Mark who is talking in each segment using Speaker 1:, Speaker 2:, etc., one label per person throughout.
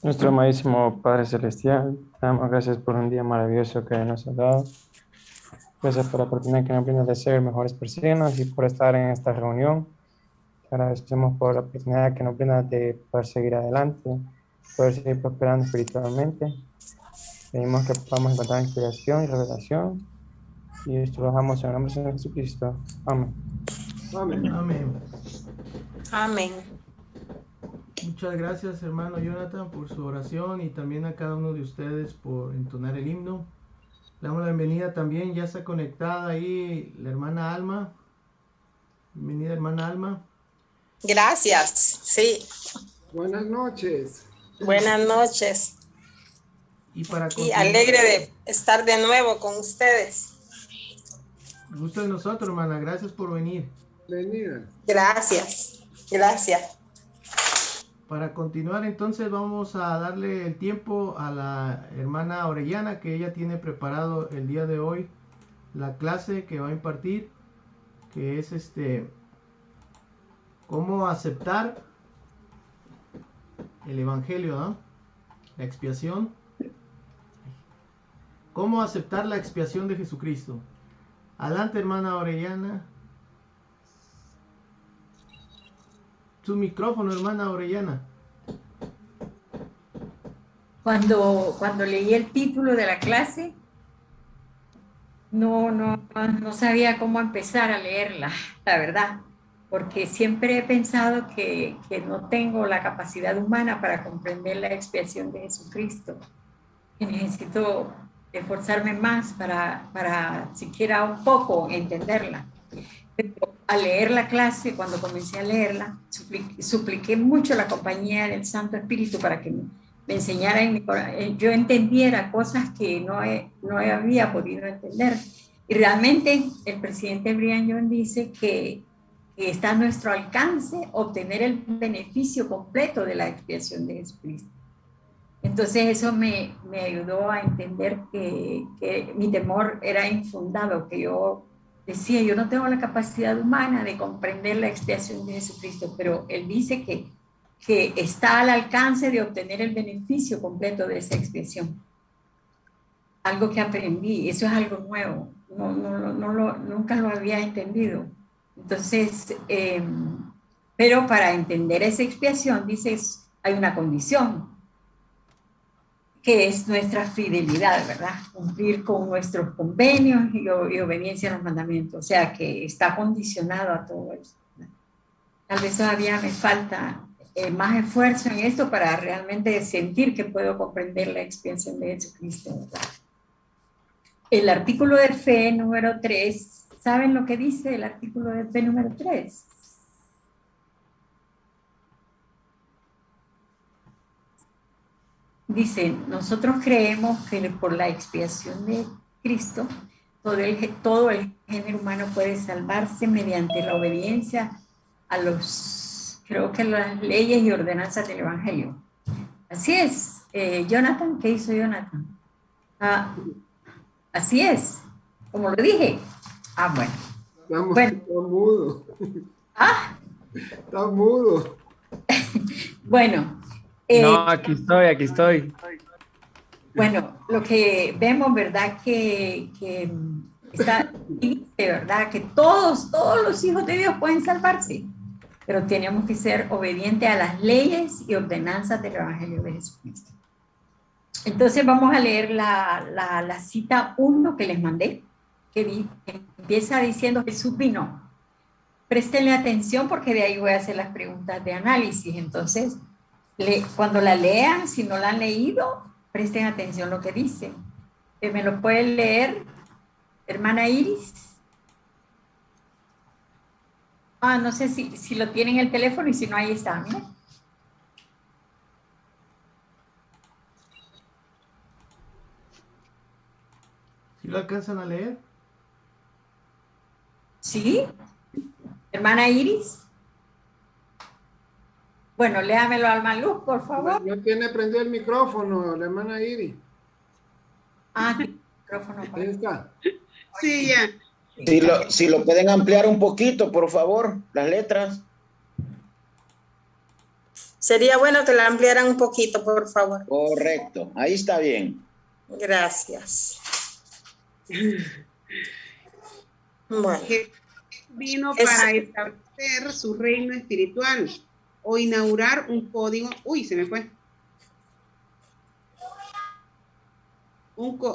Speaker 1: Nuestro amadísimo Padre Celestial, te damos gracias por un día maravilloso que nos has dado. Gracias por la oportunidad que nos brindas de ser mejores personas y por estar en esta reunión. Te agradecemos por la oportunidad que nos brindas de poder seguir adelante, poder seguir prosperando espiritualmente. Pedimos que podamos encontrar inspiración y revelación. Y esto lo dejamos en el nombre de Jesucristo. Amén.
Speaker 2: Amén.
Speaker 3: Amén.
Speaker 4: Amén.
Speaker 3: Muchas gracias, hermano Jonathan, por su oración y también a cada uno de ustedes por entonar el himno. Le damos la bienvenida también, ya está conectada ahí la hermana Alma. Bienvenida, hermana Alma.
Speaker 4: Gracias. Sí.
Speaker 2: Buenas noches.
Speaker 4: Buenas noches.
Speaker 3: Y para
Speaker 4: Aquí
Speaker 3: continuar,
Speaker 4: alegre de estar de nuevo con ustedes.
Speaker 3: gusto de nosotros, hermana. Gracias por venir.
Speaker 2: Venida.
Speaker 4: Gracias. Gracias.
Speaker 3: Para continuar, entonces vamos a darle el tiempo a la hermana Orellana, que ella tiene preparado el día de hoy la clase que va a impartir, que es cómo aceptar el evangelio, ¿no? La expiación. Cómo aceptar la expiación de Jesucristo. Adelante, hermana Orellana. Su micrófono, hermana Orellana.
Speaker 5: Cuando leí el título de la clase, no sabía cómo empezar a leerla, la verdad, porque siempre he pensado que no tengo la capacidad humana para comprender la expiación de Jesucristo, que necesito esforzarme más para siquiera un poco entenderla. Pero al leer la clase, cuando comencé a leerla, supliqué mucho la compañía del Santo Espíritu para que me enseñara yo entendiera cosas que no había podido entender. Y realmente el presidente Brigham Young dice que está a nuestro alcance obtener el beneficio completo de la expiación de Jesucristo. Entonces eso me ayudó a entender que mi temor era infundado, que yo decía, yo no tengo la capacidad humana de comprender la expiación de Jesucristo, pero él dice que está al alcance de obtener el beneficio completo de esa expiación. Algo que aprendí, eso es algo nuevo, nunca lo había entendido. Entonces, pero para entender esa expiación, dices, hay una condición, que es nuestra fidelidad, ¿verdad? Cumplir con nuestros convenios y obediencia a los mandamientos, o sea, que está condicionado a todo eso, ¿verdad? Tal vez todavía me falta más esfuerzo en esto para realmente sentir que puedo comprender la expiación de Jesucristo, ¿verdad? El artículo de fe número 3, ¿saben lo que dice el artículo de fe número 3? Dice, nosotros creemos que por la expiación de Cristo, todo el género humano puede salvarse mediante la obediencia a creo que las leyes y ordenanzas del Evangelio. Así es. Jonathan, ¿qué hizo Jonathan? Así es, como lo dije. Bueno.
Speaker 2: Está mudo. Está mudo.
Speaker 5: Bueno.
Speaker 1: No, aquí estoy.
Speaker 5: Bueno, lo que vemos, ¿verdad? Que está, ¿verdad? Que todos los hijos de Dios pueden salvarse, pero tenemos que ser obedientes a las leyes y ordenanzas del Evangelio de Jesucristo. Entonces vamos a leer la cita 1 que les mandé, que empieza diciendo Jesús vino. Préstenle atención porque de ahí voy a hacer las preguntas de análisis. Entonces, cuando la lean, si no la han leído, presten atención a lo que dice. ¿Me lo puede leer, hermana Iris? No sé si lo tienen en el teléfono y si no, ahí está, ¿no?
Speaker 3: ¿Sí lo alcanzan a leer?
Speaker 5: ¿Sí? ¿Hermana Iris? Bueno, léamelo al Maluz, por favor.
Speaker 2: No tiene prendido el micrófono, la hermana Iri.
Speaker 5: El micrófono.
Speaker 2: Ahí está.
Speaker 4: Sí, ya.
Speaker 6: Si lo pueden ampliar un poquito, por favor, las letras.
Speaker 4: Sería bueno que la ampliaran un poquito, por favor.
Speaker 6: Correcto, ahí está bien.
Speaker 4: Gracias. Bueno.
Speaker 7: Que vino para establecer su reino espiritual o inaugurar un código. Uy, se me fue.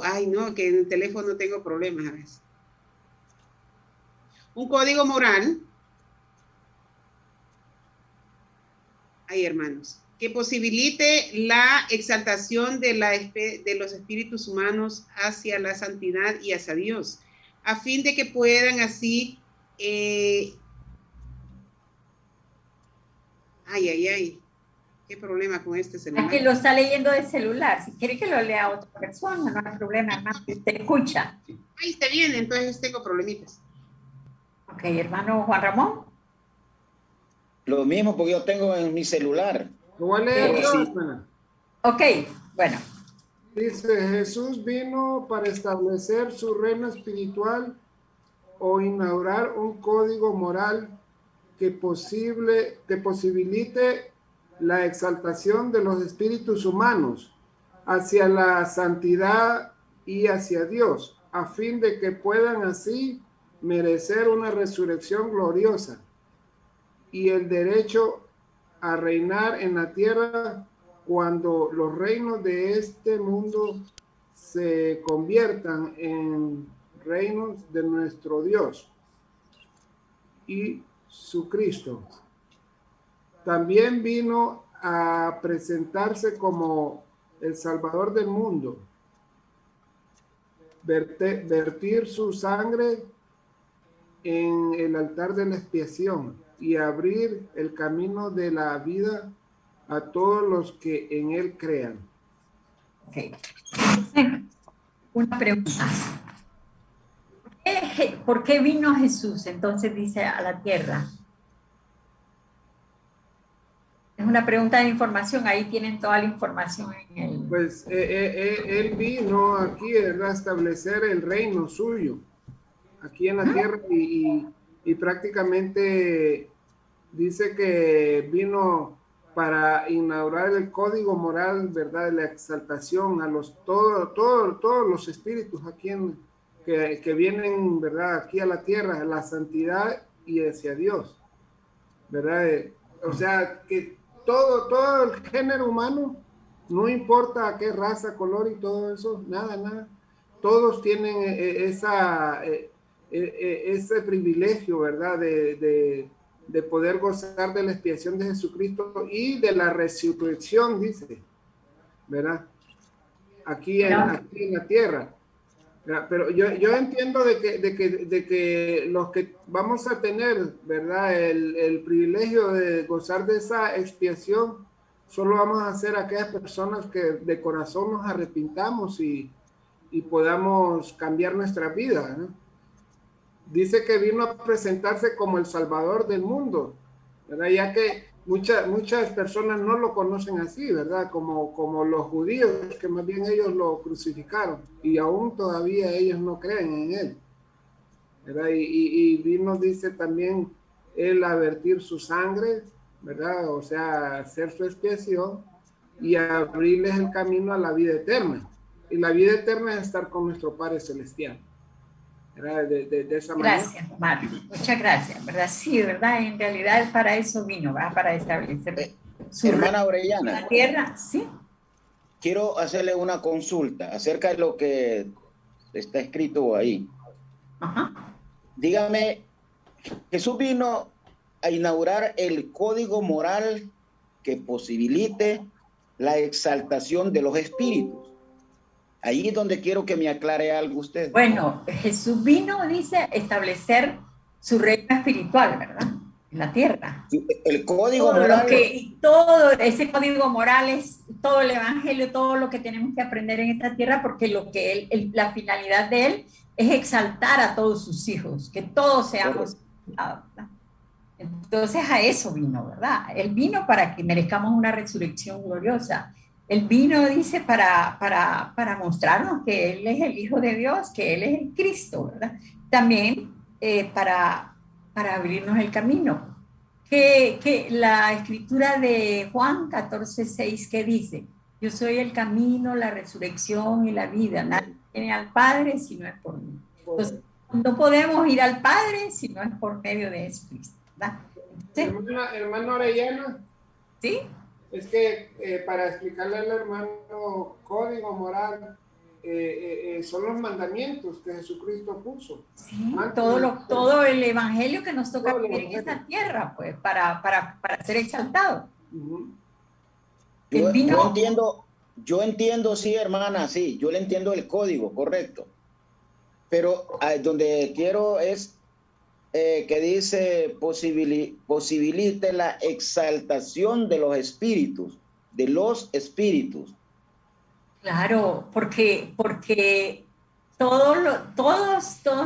Speaker 7: Ay, no, que en el teléfono tengo problemas a veces. Un código moral. Ay, hermanos, que posibilite la exaltación de los espíritus humanos hacia la santidad y hacia Dios, a fin de que puedan así, qué problema con este celular.
Speaker 5: Es que lo está leyendo de celular, si quiere que lo lea otra persona, no hay problema, hermano, usted escucha.
Speaker 7: Ahí está bien, entonces tengo problemitas.
Speaker 5: Ok, hermano Juan Ramón.
Speaker 6: Lo mismo porque yo tengo en mi celular.
Speaker 2: Lo voy a leer yo,
Speaker 6: Sí.
Speaker 2: hermana.
Speaker 5: Ok, bueno.
Speaker 2: Dice, Jesús vino para establecer su reino espiritual o inaugurar un código moral que posibilite la exaltación de los espíritus humanos hacia la santidad y hacia Dios, a fin de que puedan así merecer una resurrección gloriosa y el derecho a reinar en la tierra cuando los reinos de este mundo se conviertan en reinos de nuestro Dios y su Cristo. También vino a presentarse como el Salvador del mundo, vertir su sangre en el altar de la expiación y abrir el camino de la vida a todos los que en él crean.
Speaker 5: Okay. Una pregunta. ¿Por qué vino Jesús? Entonces dice a la tierra. Es una pregunta de información, ahí tienen toda la información en el...
Speaker 2: Pues él vino aquí, ¿verdad?, a establecer el reino suyo, aquí en la tierra, y prácticamente dice que vino para inaugurar el código moral, ¿verdad?, de la exaltación a todos los espíritus aquí que vienen, ¿verdad?, aquí a la tierra, a la santidad y hacia Dios, ¿verdad? O sea, que todo el género humano, no importa qué raza, color y todo eso, nada, todos tienen ese privilegio, ¿verdad?, de poder gozar de la expiación de Jesucristo y de la resurrección, dice, ¿verdad? Aquí en la tierra. ¿Verdad? Pero yo entiendo de que los que vamos a tener, ¿verdad?, el privilegio de gozar de esa expiación, solo vamos a ser aquellas personas que de corazón nos arrepintamos y podamos cambiar nuestra vida, ¿no? Dice que vino a presentarse como el Salvador del mundo, ¿verdad? Ya que muchas personas no lo conocen así, ¿verdad? Como los judíos, que más bien ellos lo crucificaron y aún todavía ellos no creen en él, ¿verdad? Y vino, dice también, él a vertir su sangre, ¿verdad? O sea, hacer su expiación y abrirles el camino a la vida eterna. Y la vida eterna es estar con nuestro Padre Celestial. De esa manera.
Speaker 5: Gracias, hermano. Muchas gracias, ¿verdad? Sí, ¿verdad? En realidad para eso vino, ¿verdad? Para establecer su
Speaker 6: Hermana Orellana,
Speaker 5: la tierra, ¿sí?
Speaker 6: quiero hacerle una consulta acerca de lo que está escrito ahí.
Speaker 5: Ajá.
Speaker 6: Dígame, Jesús vino a inaugurar el código moral que posibilite la exaltación de los espíritus. Ahí es donde quiero que me aclare algo usted.
Speaker 5: Bueno, Jesús vino, dice, establecer su reino espiritual, ¿verdad? En la tierra.
Speaker 6: El código
Speaker 5: todo
Speaker 6: moral.
Speaker 5: todo ese código moral es todo el evangelio, todo lo que tenemos que aprender en esta tierra, porque lo que la finalidad de él es exaltar a todos sus hijos, que todos seamos exaltados, ¿verdad? Entonces a eso vino, ¿verdad? Él vino para que merezcamos una resurrección gloriosa. Él vino, dice, para mostrarnos que Él es el Hijo de Dios, que Él es el Cristo, ¿verdad? También para abrirnos el camino. que la escritura de Juan 14:6 que dice, yo soy el camino, la resurrección y la vida, nadie viene al Padre si no es por mí. Entonces, no podemos ir al Padre si no es por medio de Jesucristo, ¿verdad? Entonces,
Speaker 2: Hermano Orellana,
Speaker 5: ¿sí?
Speaker 2: es que para explicarle al hermano código moral, son los mandamientos que Jesucristo puso.
Speaker 5: Sí, todo el evangelio que nos toca
Speaker 2: Todo el
Speaker 5: vivir en
Speaker 2: evangelio.
Speaker 5: esta tierra, pues, para ser exaltado.
Speaker 2: Ujú.
Speaker 6: Yo entiendo, sí, hermana, sí, yo le entiendo el código, correcto. Pero donde quiero es que dice posibilite la exaltación de los espíritus,
Speaker 5: Claro, porque todos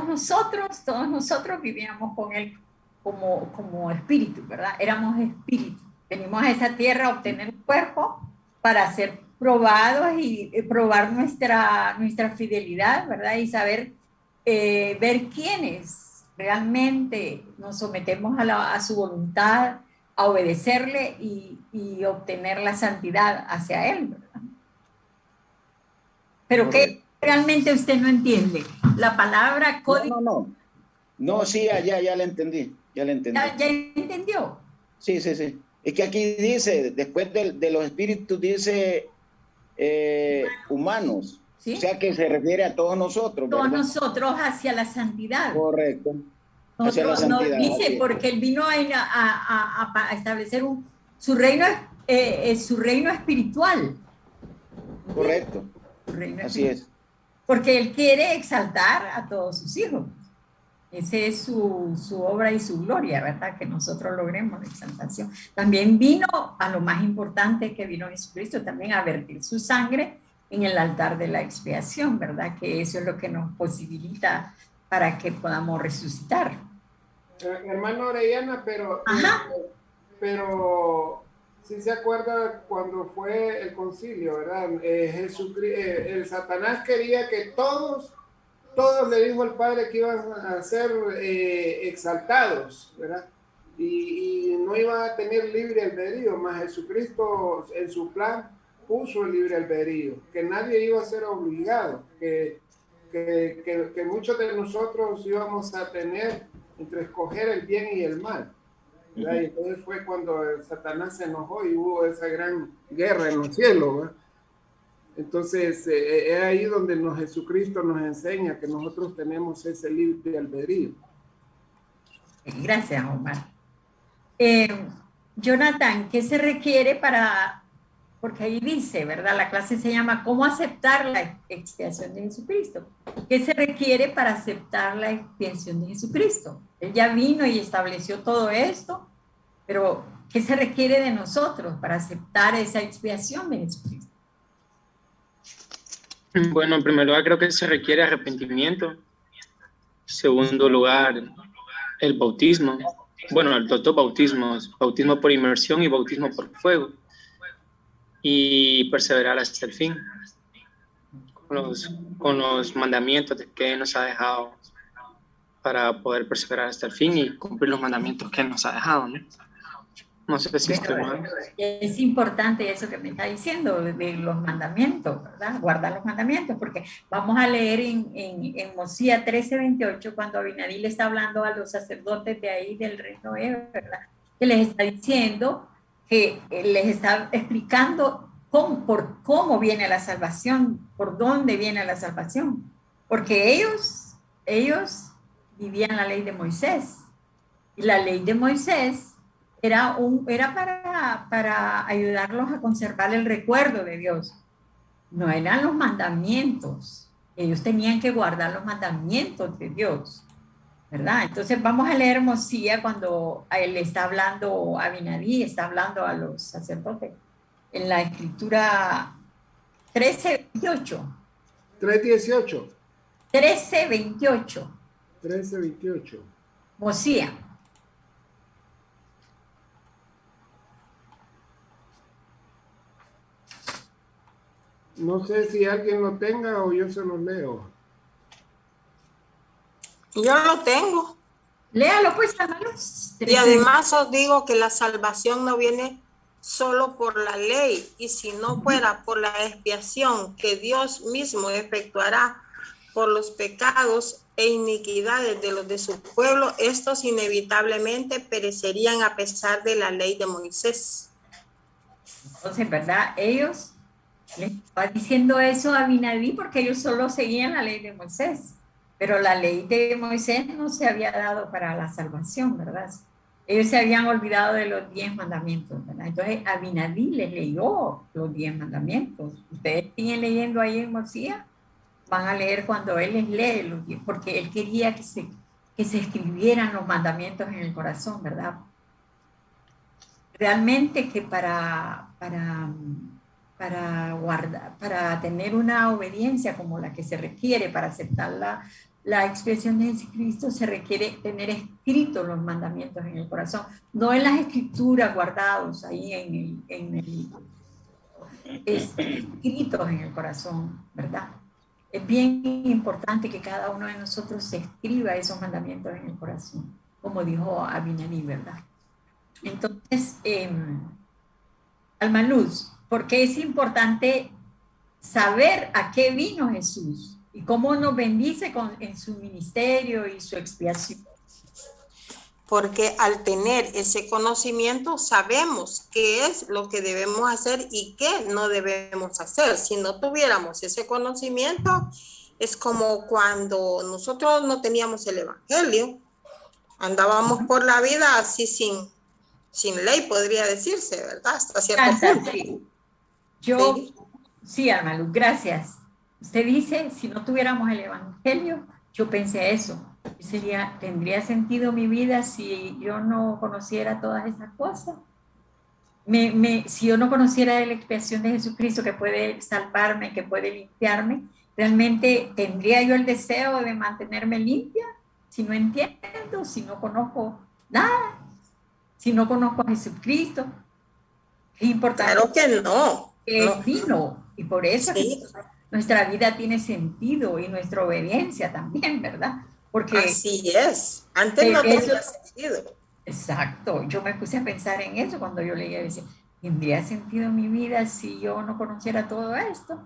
Speaker 5: nosotros vivíamos con él como espíritu, ¿verdad? Éramos espíritus. Venimos a esa tierra a obtener un cuerpo para ser probados y probar nuestra fidelidad, ¿verdad? Y saber ver quiénes realmente nos sometemos a su voluntad, a obedecerle y obtener la santidad hacia él, ¿verdad? Pero que realmente usted no entiende. La palabra código.
Speaker 6: No, sí, ya la entendí. ¿Ya
Speaker 5: entendió?
Speaker 6: Sí. Es que aquí dice, después de los espíritus, dice humanos.
Speaker 5: ¿Sí?
Speaker 6: O sea que se refiere a todos nosotros, ¿verdad?
Speaker 5: Todos nosotros hacia la santidad.
Speaker 6: Correcto. Hacia la santidad.
Speaker 5: No dice, porque él vino a establecer su reino espiritual.
Speaker 6: Correcto. Así es.
Speaker 5: Porque él quiere exaltar a todos sus hijos. Esa es su obra y su gloria, ¿verdad? Que nosotros logremos la exaltación. También vino a lo más importante que vino Jesucristo, también a vertir su sangre en el altar de la expiación, ¿verdad? Que eso es lo que nos posibilita para que podamos resucitar.
Speaker 2: Hermano Orellana, pero si se acuerda cuando fue el concilio, ¿verdad? El Satanás quería que todos le dijo al Padre que iban a ser exaltados, ¿verdad? Y no iban a tener libre albedrío, más Jesucristo en su plan puso el libre albedrío, que nadie iba a ser obligado, que muchos de nosotros íbamos a tener entre escoger el bien y el mal. Y entonces fue cuando el Satanás se enojó y hubo esa gran guerra en los cielos, ¿verdad? Entonces es ahí donde Jesucristo nos enseña que nosotros tenemos ese libre albedrío.
Speaker 5: Gracias, Omar. Jonathan, ¿qué se requiere porque ahí dice, ¿verdad? La clase se llama ¿Cómo aceptar la expiación de Jesucristo? ¿Qué se requiere para aceptar la expiación de Jesucristo? Él ya vino y estableció todo esto, pero ¿qué se requiere de nosotros para aceptar esa expiación de Jesucristo?
Speaker 1: Bueno, en primer lugar creo que se requiere arrepentimiento. En segundo lugar, el bautismo. Bueno, los dos bautismos, bautismo por inmersión y bautismo por fuego. Y perseverar hasta el fin con los mandamientos que nos ha dejado para poder perseverar hasta el fin y cumplir los mandamientos que nos ha dejado, ¿no? No sé si
Speaker 5: es importante eso que me está diciendo de los mandamientos, ¿verdad? Guardar los mandamientos, porque vamos a leer en Mosía 13:28 cuando Abinadí le está hablando a los sacerdotes de ahí del reino de, ¿verdad? Que les está diciendo que les está explicando cómo viene la salvación, por dónde viene la salvación, porque ellos vivían la ley de Moisés, y la ley de Moisés era para ayudarlos a conservar el recuerdo de Dios, no eran los mandamientos, ellos tenían que guardar los mandamientos de Dios, ¿verdad? Entonces vamos a leer Mosía cuando él está hablando, Abinadí está hablando a los sacerdotes, en la escritura 13:28.
Speaker 2: 3:18.
Speaker 5: 13:28.
Speaker 2: 13:28.
Speaker 5: Mosía.
Speaker 2: No sé si alguien lo tenga o yo se lo leo.
Speaker 4: Yo lo tengo.
Speaker 5: Léalo pues, hermanos.
Speaker 4: Y además os digo que la salvación no viene solo por la ley, y si no fuera por la expiación que Dios mismo efectuará por los pecados e iniquidades de los de su pueblo, estos inevitablemente perecerían a pesar de la ley de Moisés.
Speaker 5: Entonces, ¿verdad? Ellos le estaba diciendo eso a Abinadí porque ellos solo seguían la ley de Moisés, pero la ley de Moisés no se había dado para la salvación, ¿verdad? Ellos se habían olvidado de los 10 mandamientos, ¿verdad? Entonces Abinadí les leyó los 10 mandamientos. Ustedes siguen leyendo ahí en Mosía, van a leer cuando él les lee los 10, porque él quería que se escribieran los mandamientos en el corazón, ¿verdad? Realmente que para guardar, para tener una obediencia como la que se requiere para aceptar la expiación de Jesucristo, se requiere tener escritos los mandamientos en el corazón, no en las escrituras guardados ahí escritos en el corazón, ¿verdad? Es bien importante que cada uno de nosotros se escriba esos mandamientos en el corazón, como dijo Abinadí, ¿verdad? Entonces, Almaluz, ¿por qué es importante saber a qué vino Jesús y cómo nos bendice en su ministerio y su expiación?
Speaker 4: Porque al tener ese conocimiento sabemos qué es lo que debemos hacer y qué no debemos hacer. Si no tuviéramos ese conocimiento, es como cuando nosotros no teníamos el evangelio, andábamos por la vida así sin ley, podría decirse, ¿verdad? Hasta cierto punto.
Speaker 5: Sí. Sí, Almaluz, gracias. Usted dice, si no tuviéramos el evangelio, yo pensé eso. ¿Tendría sentido mi vida si yo no conociera todas esas cosas? Si yo no conociera la expiación de Jesucristo que puede salvarme, que puede limpiarme, ¿realmente tendría yo el deseo de mantenerme limpia? Si no entiendo, si no conozco nada, si no conozco a Jesucristo. Es importante.
Speaker 4: Claro que no.
Speaker 5: Vino, y por eso sí. Nuestra vida tiene sentido y nuestra obediencia también, ¿verdad? Porque
Speaker 4: así es. Antes no tenía sentido.
Speaker 5: Exacto. Yo me puse a pensar en eso cuando yo leía y decía, ¿tendría sentido mi vida si yo no conociera todo esto?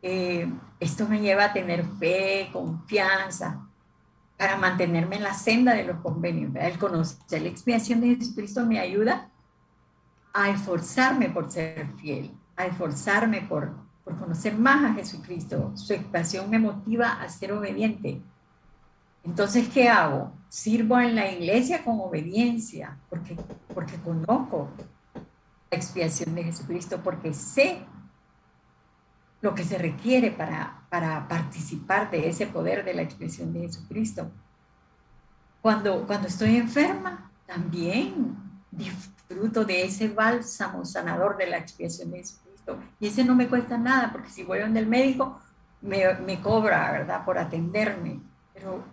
Speaker 5: Esto me lleva a tener fe, confianza, para mantenerme en la senda de los convenios, ¿verdad? El conocer la expiación de Jesucristo me ayuda a esforzarme por ser fiel, a esforzarme por conocer más a Jesucristo. Su expiación me motiva a ser obediente. Entonces, ¿qué hago? Sirvo en la iglesia con obediencia, porque conozco la expiación de Jesucristo, porque sé lo que se requiere para participar de ese poder de la expiación de Jesucristo. Cuando estoy enferma, también disfruto de ese bálsamo sanador de la expiación de Jesucristo. Y ese no me cuesta nada, porque si voy donde el médico, me cobra, ¿verdad?, por atenderme. Pero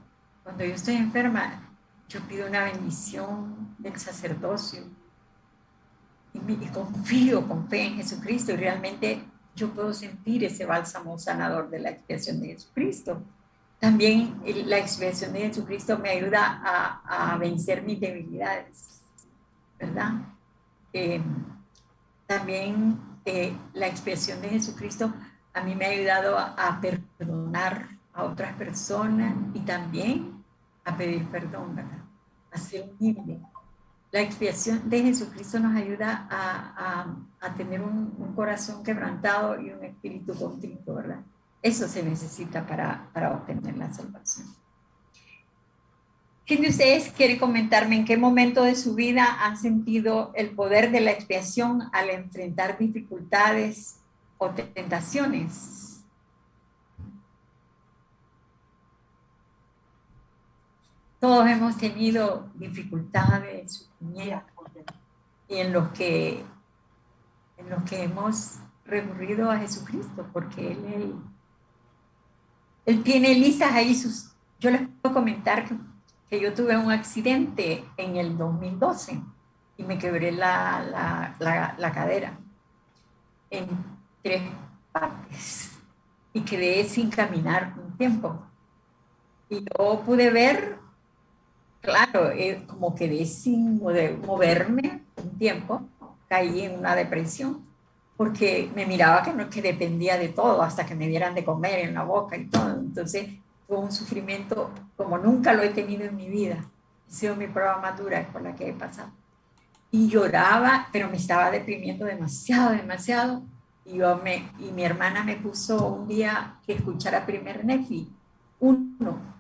Speaker 5: cuando yo estoy enferma, yo pido una bendición del sacerdocio y confío con fe en Jesucristo, y realmente yo puedo sentir ese bálsamo sanador de la expiación de Jesucristo. También la expiación de Jesucristo me ayuda a vencer mis debilidades, ¿verdad? También la expiación de Jesucristo a mí me ha ayudado a perdonar a otras personas y también a pedir perdón, ¿verdad? A ser humilde. La expiación de Jesucristo nos ayuda a tener un corazón quebrantado y un espíritu contrito, ¿verdad? Eso se necesita para obtener la salvación. ¿Quién de ustedes quiere comentarme en qué momento de su vida han sentido el poder de la expiación al enfrentar dificultades o tentaciones? Todos hemos tenido dificultades, sufrimientos, y en los que hemos recurrido a Jesucristo, porque Él tiene listas ahí yo les puedo comentar que yo tuve un accidente en el 2012 y me quebré la cadera en 3 partes y quedé sin caminar un tiempo. Y yo pude ver claro, como quedé sin moverme un tiempo, caí en una depresión, porque me miraba que dependía de todo, hasta que me dieran de comer en la boca y todo. Entonces fue un sufrimiento como nunca lo he tenido en mi vida. Ha sido mi prueba más dura por la que he pasado. Y lloraba, pero me estaba deprimiendo demasiado, demasiado. Y mi hermana me puso un día que escuchara primer Nefi, uno.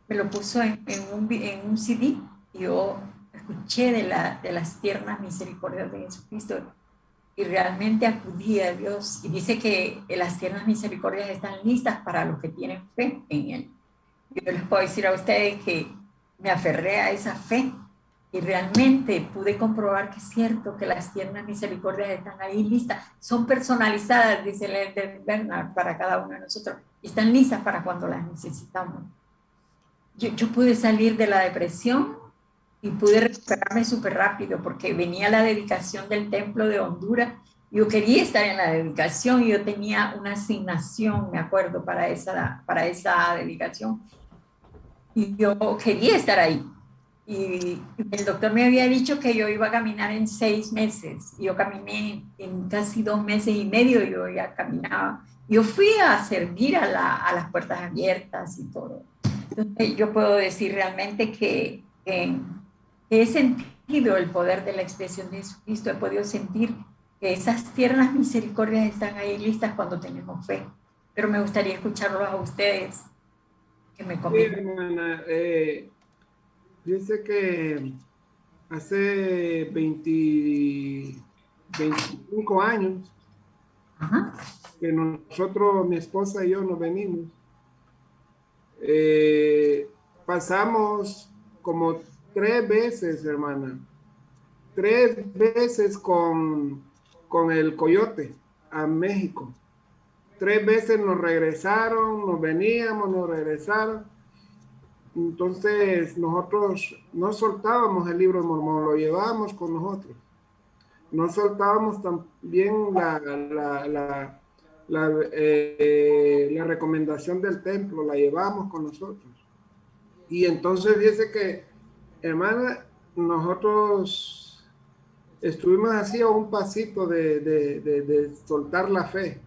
Speaker 5: Me lo puso en un CD y yo escuché de las tiernas misericordias de Jesucristo y realmente acudí a Dios. Y dice que las tiernas misericordias están listas para los que tienen fe en Él. Yo les puedo decir a ustedes que me aferré a esa fe y realmente pude comprobar que es cierto que las tiernas misericordias están ahí listas. Son personalizadas, dice el Bernard, para cada uno de nosotros. Y están listas para cuando las necesitamos. Yo pude salir de la depresión y pude recuperarme súper rápido porque venía la dedicación del templo de Honduras. Yo quería estar en la dedicación y yo tenía una asignación, me acuerdo, para esa dedicación. Y yo quería estar ahí. Y el doctor me había dicho que yo iba a caminar en 6 meses. Y yo caminé en casi 2 meses y medio, yo ya caminaba. Yo fui a servir a las puertas abiertas y todo. Entonces, yo puedo decir realmente que he sentido el poder de la expresión de Jesucristo, he podido sentir que esas tiernas misericordias están ahí listas cuando tenemos fe. Pero me gustaría escucharlos a ustedes, que me comenten.
Speaker 2: Sí, hermana, dice que hace 25 años que nosotros, mi esposa y yo nos venimos. Pasamos como 3 veces, hermana, 3 veces con el Coyote a México. 3 veces nos regresaron, nos veníamos, nos regresaron. Entonces nosotros no soltábamos el libro de Mormón, lo llevábamos con nosotros. No soltábamos también la recomendación del templo, la llevamos con nosotros. Y entonces dice que, hermana, nosotros estuvimos así a un pasito de soltar la fe,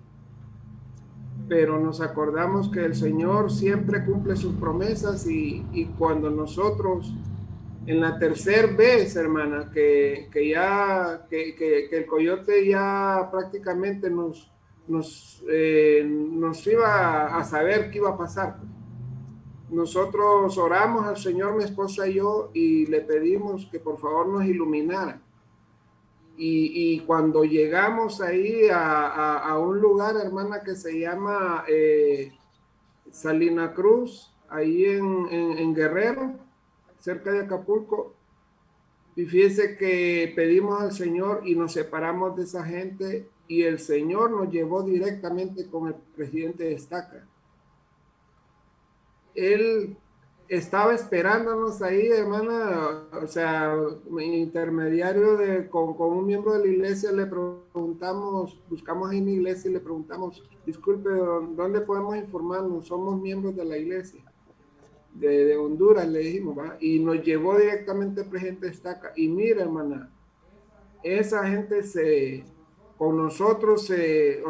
Speaker 2: pero nos acordamos que el Señor siempre cumple sus promesas y cuando nosotros en la tercera vez, hermana, que el Coyote ya prácticamente nos iba a saber qué iba a pasar. Nosotros oramos al Señor, mi esposa y yo, y le pedimos que por favor nos iluminara. Y cuando llegamos ahí a un lugar, hermana, que se llama Salina Cruz, ahí en Guerrero, cerca de Acapulco, y fíjese que pedimos al Señor y nos separamos de esa gente y el Señor nos llevó directamente con el presidente de Estaca. Él estaba esperándonos ahí, hermana, o sea, intermediario con un miembro de la iglesia, le preguntamos, buscamos ahí en la iglesia y le preguntamos, disculpe, ¿dónde podemos informarnos? Somos miembros de la iglesia de Honduras, le dijimos, ¿va? Y nos llevó directamente al presidente de Estaca. Y mira, hermana, esa gente con nosotros se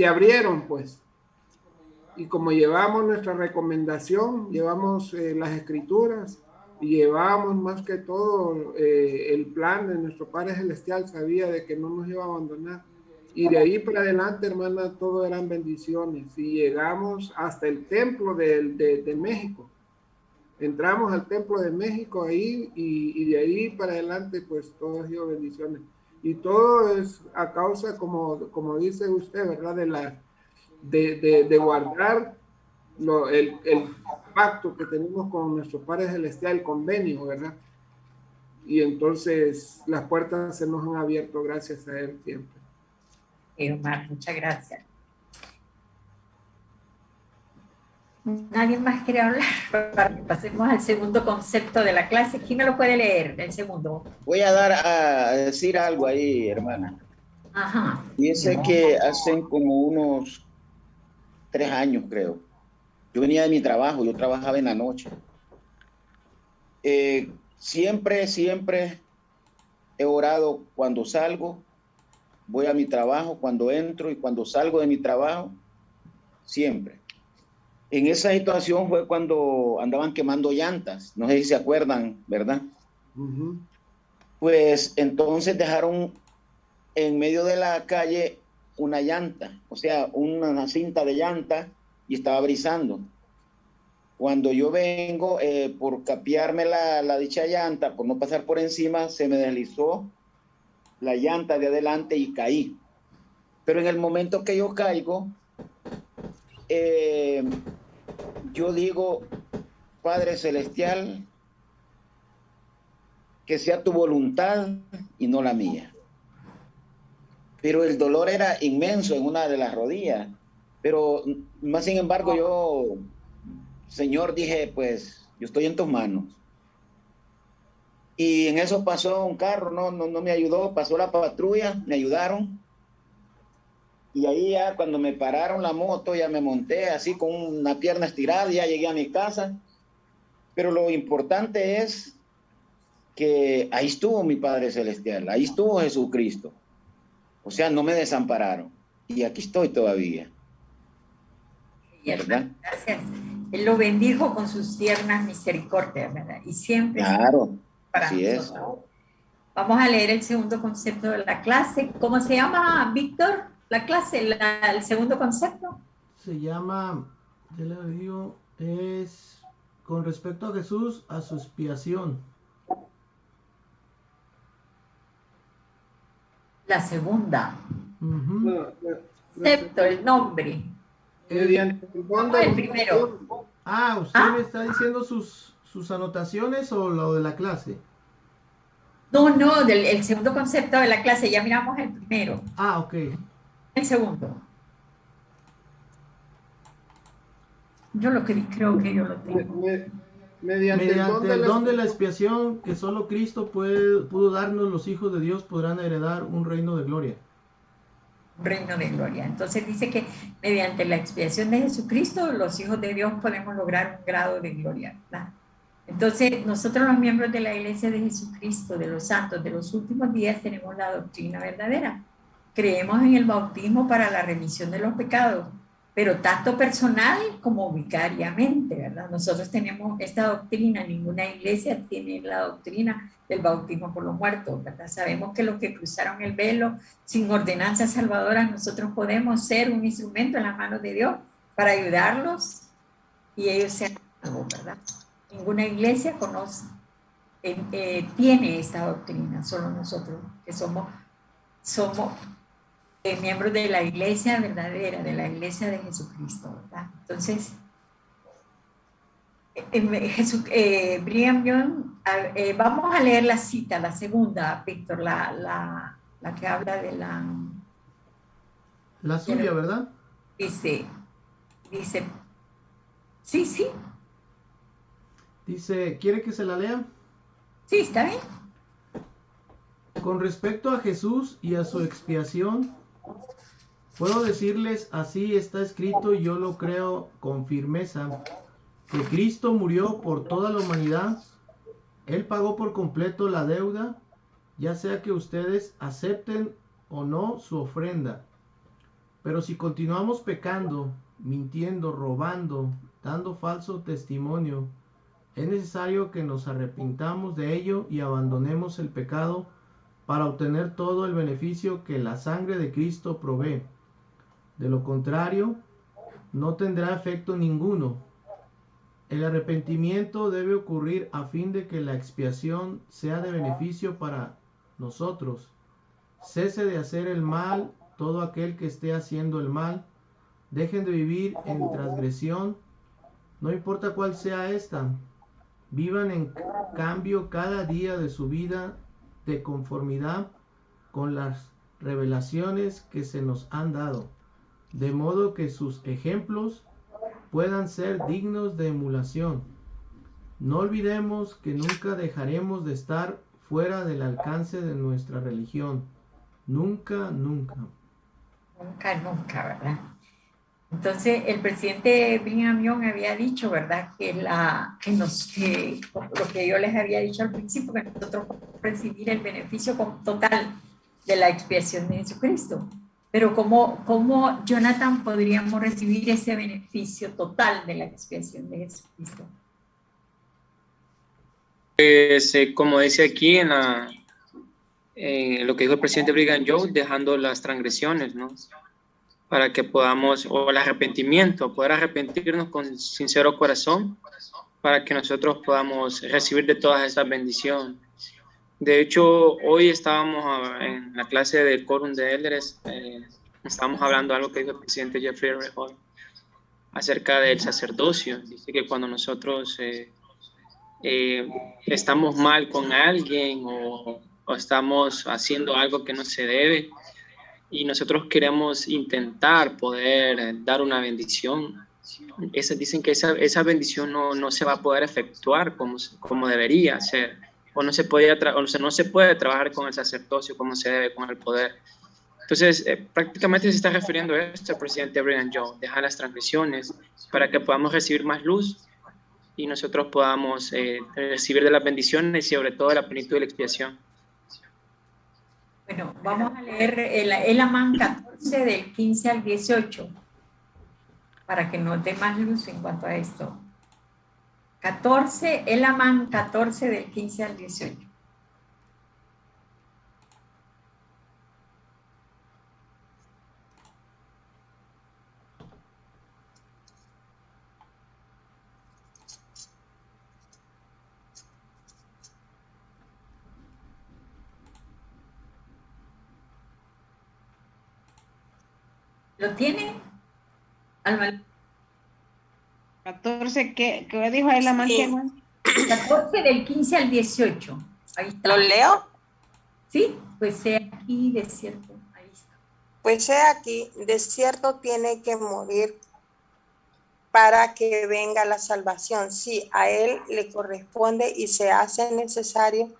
Speaker 2: abrieron, pues. Y como llevamos nuestra recomendación, llevamos las escrituras y llevamos más que todo el plan de nuestro Padre Celestial, sabía de que no nos iba a abandonar. Y de ahí para adelante, hermana, todo eran bendiciones. Y llegamos hasta el templo de México. Entramos al templo de México ahí y de ahí para adelante, pues todo ha sido bendiciones. Y todo es a causa, como dice usted, ¿verdad? De guardar el pacto que tenemos con nuestro Padre Celestial, el convenio, ¿verdad? Y entonces las puertas se nos han abierto gracias a Él siempre.
Speaker 5: Omar, muchas gracias. ¿Nadie más quiere hablar? Para que pasemos al segundo concepto de la clase. ¿Quién me lo puede leer, el segundo?
Speaker 6: Voy a decir algo ahí, hermana.
Speaker 5: Ajá.
Speaker 6: Dice que hacen como unos 3 años, creo. Yo venía de mi trabajo, yo trabajaba en la noche. Siempre he orado cuando salgo, voy a mi trabajo, cuando entro y cuando salgo de mi trabajo, siempre. En esa situación fue cuando andaban quemando llantas, no sé si se acuerdan, ¿verdad? Pues entonces dejaron en medio de la calle una llanta, o sea, una cinta de llanta, y estaba brisando. Cuando yo vengo, por capearme la dicha llanta, por no pasar por encima, se me deslizó la llanta de adelante y caí. Pero en el momento que yo caigo, yo digo, Padre Celestial, que sea tu voluntad y no la mía. Pero el dolor era inmenso en una de las rodillas. Pero más sin embargo yo, Señor, dije, pues yo estoy en tus manos. Y en eso pasó un carro, no me ayudó, pasó la patrulla, me ayudaron. Y ahí ya cuando me pararon la moto, ya me monté así con una pierna estirada, ya llegué a mi casa. Pero lo importante es que ahí estuvo mi Padre Celestial, ahí estuvo Jesucristo. O sea, no me desampararon. Y aquí estoy todavía.
Speaker 5: ¿Verdad? Gracias. Él lo bendijo con sus tiernas misericordias, ¿verdad? Y siempre.
Speaker 6: Claro,
Speaker 5: para
Speaker 6: así es.
Speaker 5: Vamos a leer el segundo concepto de la clase. ¿Cómo se llama, Víctor? La clase, el segundo concepto.
Speaker 3: Se llama, ya le digo, es con respecto a Jesús, a su expiación.
Speaker 5: La segunda. Concepto, el nombre.
Speaker 2: El
Speaker 5: primero.
Speaker 3: ¿Usted me está diciendo sus anotaciones o lo de la clase?
Speaker 5: No, el segundo concepto de la clase, ya miramos el primero.
Speaker 3: Ok.
Speaker 5: El segundo. Yo lo que creo que yo lo tengo.
Speaker 3: Mediante el don de la expiación que solo Cristo pudo darnos, los hijos de Dios podrán heredar un reino de gloria.
Speaker 5: Reino de gloria. Entonces dice que mediante la expiación de Jesucristo, los hijos de Dios podemos lograr un grado de gloria, ¿verdad? Entonces, nosotros los miembros de la Iglesia de Jesucristo, de los santos, de los últimos días, tenemos la doctrina verdadera. Creemos en el bautismo para la remisión de los pecados, pero tanto personal como vicariamente, ¿verdad? Nosotros tenemos esta doctrina, ninguna iglesia tiene la doctrina del bautismo por los muertos, ¿verdad? Sabemos que los que cruzaron el velo sin ordenanzas salvadoras, nosotros podemos ser un instrumento en las manos de Dios para ayudarlos y ellos sean salvos, ¿verdad? Ninguna iglesia tiene esta doctrina, solo nosotros que somos miembros de la iglesia verdadera, de la iglesia de Jesucristo, ¿verdad? Entonces, Brigham Young, vamos a leer la cita, la segunda, Víctor, la que habla de
Speaker 3: la suya, ¿verdad?
Speaker 5: Dice, sí.
Speaker 3: Dice, ¿quiere que se la lea?
Speaker 5: Sí, está bien.
Speaker 3: Con respecto a Jesús y a su expiación, puedo decirles, así está escrito y yo lo creo con firmeza, que Cristo murió por toda la humanidad. Él pagó por completo la deuda, ya sea que ustedes acepten o no su ofrenda. Pero si continuamos pecando, mintiendo, robando, dando falso testimonio, es necesario que nos arrepintamos de ello y abandonemos el pecado para obtener todo el beneficio que la sangre de Cristo provee. De lo contrario, no tendrá efecto ninguno. El arrepentimiento debe ocurrir a fin de que la expiación sea de beneficio para nosotros. Cese de hacer el mal todo aquel que esté haciendo el mal. Dejen de vivir en transgresión, no importa cuál sea esta. Vivan en cambio cada día de su vida de conformidad con las revelaciones que se nos han dado, de modo que sus ejemplos puedan ser dignos de emulación. No olvidemos que nunca dejaremos de estar fuera del alcance de nuestra religión. Nunca, ¿verdad?
Speaker 5: Entonces, el presidente Brigham Young había dicho, ¿verdad? Que lo que yo les había dicho al principio, que nosotros podemos recibir el beneficio total de la expiación de Jesucristo. Pero ¿cómo Jonathan podríamos recibir ese beneficio total de la expiación de Jesucristo?
Speaker 8: Pues, como dice aquí en lo que dijo el presidente Brigham Young, dejando las transgresiones, ¿no? Para que podamos, o el arrepentimiento, poder arrepentirnos con sincero corazón, para que nosotros podamos recibir de todas estas bendiciones. De hecho, hoy estábamos en la clase del Quórum de Elders, estábamos hablando de algo que dijo el presidente Jeffrey R. Hall acerca del sacerdocio. Dice que cuando nosotros estamos mal con alguien o estamos haciendo algo que no se debe, y nosotros queremos intentar poder dar una bendición, dicen que esa bendición no se va a poder efectuar como debería ser, o no se puede trabajar con el sacerdocio como se debe, con el poder. Entonces, prácticamente se está refiriendo a esto el presidente Brigham Young, dejar las transgresiones para que podamos recibir más luz y nosotros podamos recibir de las bendiciones y sobre todo de la plenitud de la expiación.
Speaker 5: Bueno, vamos a leer el Amán 14 del 15 al 18 para que nos dé más luz en cuanto a esto. El Amán 14 del 15 al 18. ¿Lo tiene?
Speaker 7: 14, ¿qué dijo ahí la más?
Speaker 4: Sí.
Speaker 5: 14 del 15 al 18. Ahí está.
Speaker 4: ¿Lo leo?
Speaker 5: Sí, pues sea aquí de cierto. Ahí está.
Speaker 4: Pues he aquí, de cierto tiene que morir para que venga la salvación. Sí, a él le corresponde y se hace necesario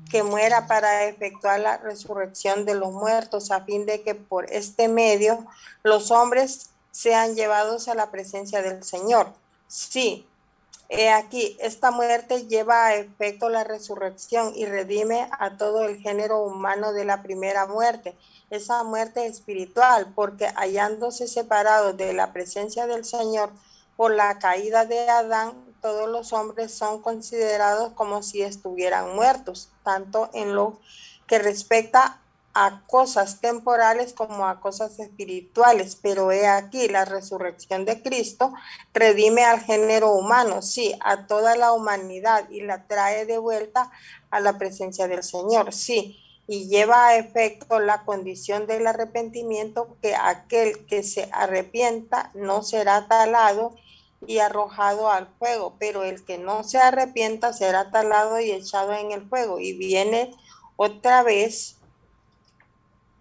Speaker 4: que muera para efectuar la resurrección de los muertos, a fin de que por este medio los hombres sean llevados a la presencia del Señor. Sí, he aquí, esta muerte lleva a efecto la resurrección y redime a todo el género humano de la primera muerte, esa muerte espiritual, porque hallándose separados de la presencia del Señor por la caída de Adán, todos los hombres son considerados como si estuvieran muertos, tanto en lo que respecta a cosas temporales como a cosas espirituales. Pero he aquí, la resurrección de Cristo redime al género humano, sí, a toda la humanidad, y la trae de vuelta a la presencia del Señor, sí, y lleva a efecto la condición del arrepentimiento, que aquel que se arrepienta no será talado y arrojado al fuego, pero el que no se arrepienta será talado y echado en el fuego, y viene otra vez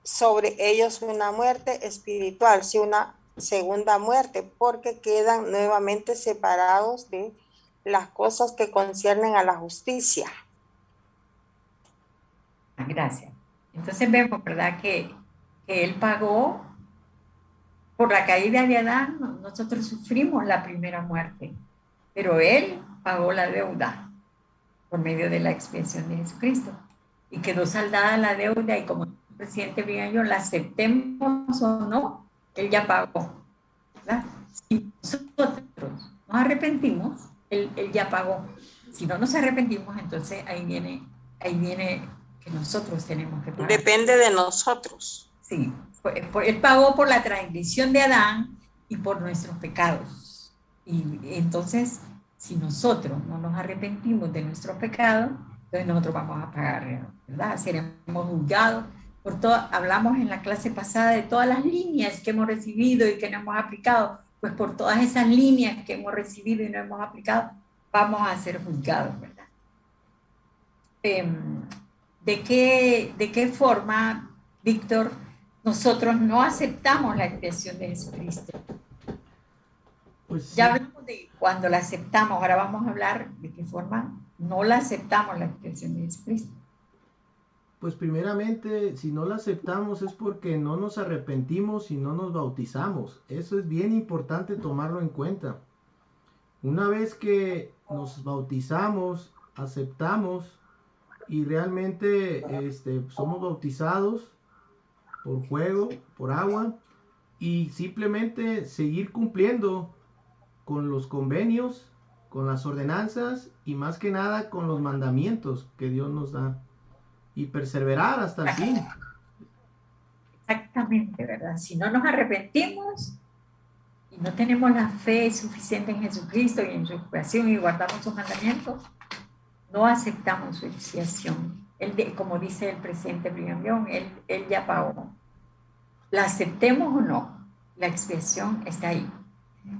Speaker 4: sobre ellos una muerte espiritual, sí, una segunda muerte, porque quedan nuevamente separados de las cosas que conciernen a la justicia.
Speaker 5: Gracias. Entonces vemos, ¿verdad? Que él pagó por la caída de Adán. Nosotros sufrimos la primera muerte, pero él pagó la deuda por medio de la expiación de Jesucristo y quedó saldada la deuda, y como el presidente Brigham Young, la aceptemos o no, él ya pagó, ¿verdad? Si nosotros nos arrepentimos, él ya pagó. Si no nos arrepentimos, entonces ahí viene que nosotros tenemos que pagar.
Speaker 4: Depende de nosotros.
Speaker 5: Sí, él pagó por la transgresión de Adán y por nuestros pecados. Y entonces, si nosotros no nos arrepentimos de nuestros pecados, entonces nosotros vamos a pagar, ¿verdad? Seremos juzgados por todo. Hablamos en la clase pasada de todas las líneas que hemos recibido y que no hemos aplicado. Pues por todas esas líneas que hemos recibido y no hemos aplicado, vamos a ser juzgados, ¿verdad? ¿De qué forma, Víctor, nosotros no aceptamos la expiación de Jesucristo?
Speaker 3: Pues sí.
Speaker 5: Ya hablamos de cuando la aceptamos, ahora vamos a hablar de qué forma no la aceptamos, la expiación de Jesucristo.
Speaker 3: pues primeramente, si no la aceptamos es porque no nos arrepentimos y no nos bautizamos. Eso es bien importante tomarlo en cuenta. Una vez que nos bautizamos, aceptamos y realmente somos bautizados por fuego, por agua, y simplemente seguir cumpliendo con los convenios, con las ordenanzas y más que nada con los mandamientos que Dios nos da, y perseverar hasta el fin.
Speaker 5: Exactamente, ¿verdad? Si no nos arrepentimos y no tenemos la fe suficiente en Jesucristo y en su expiación y guardamos sus mandamientos, no aceptamos su expiación. Como dice el presidente Brigham Young, él ya pagó. La aceptemos o no, la expiación está ahí.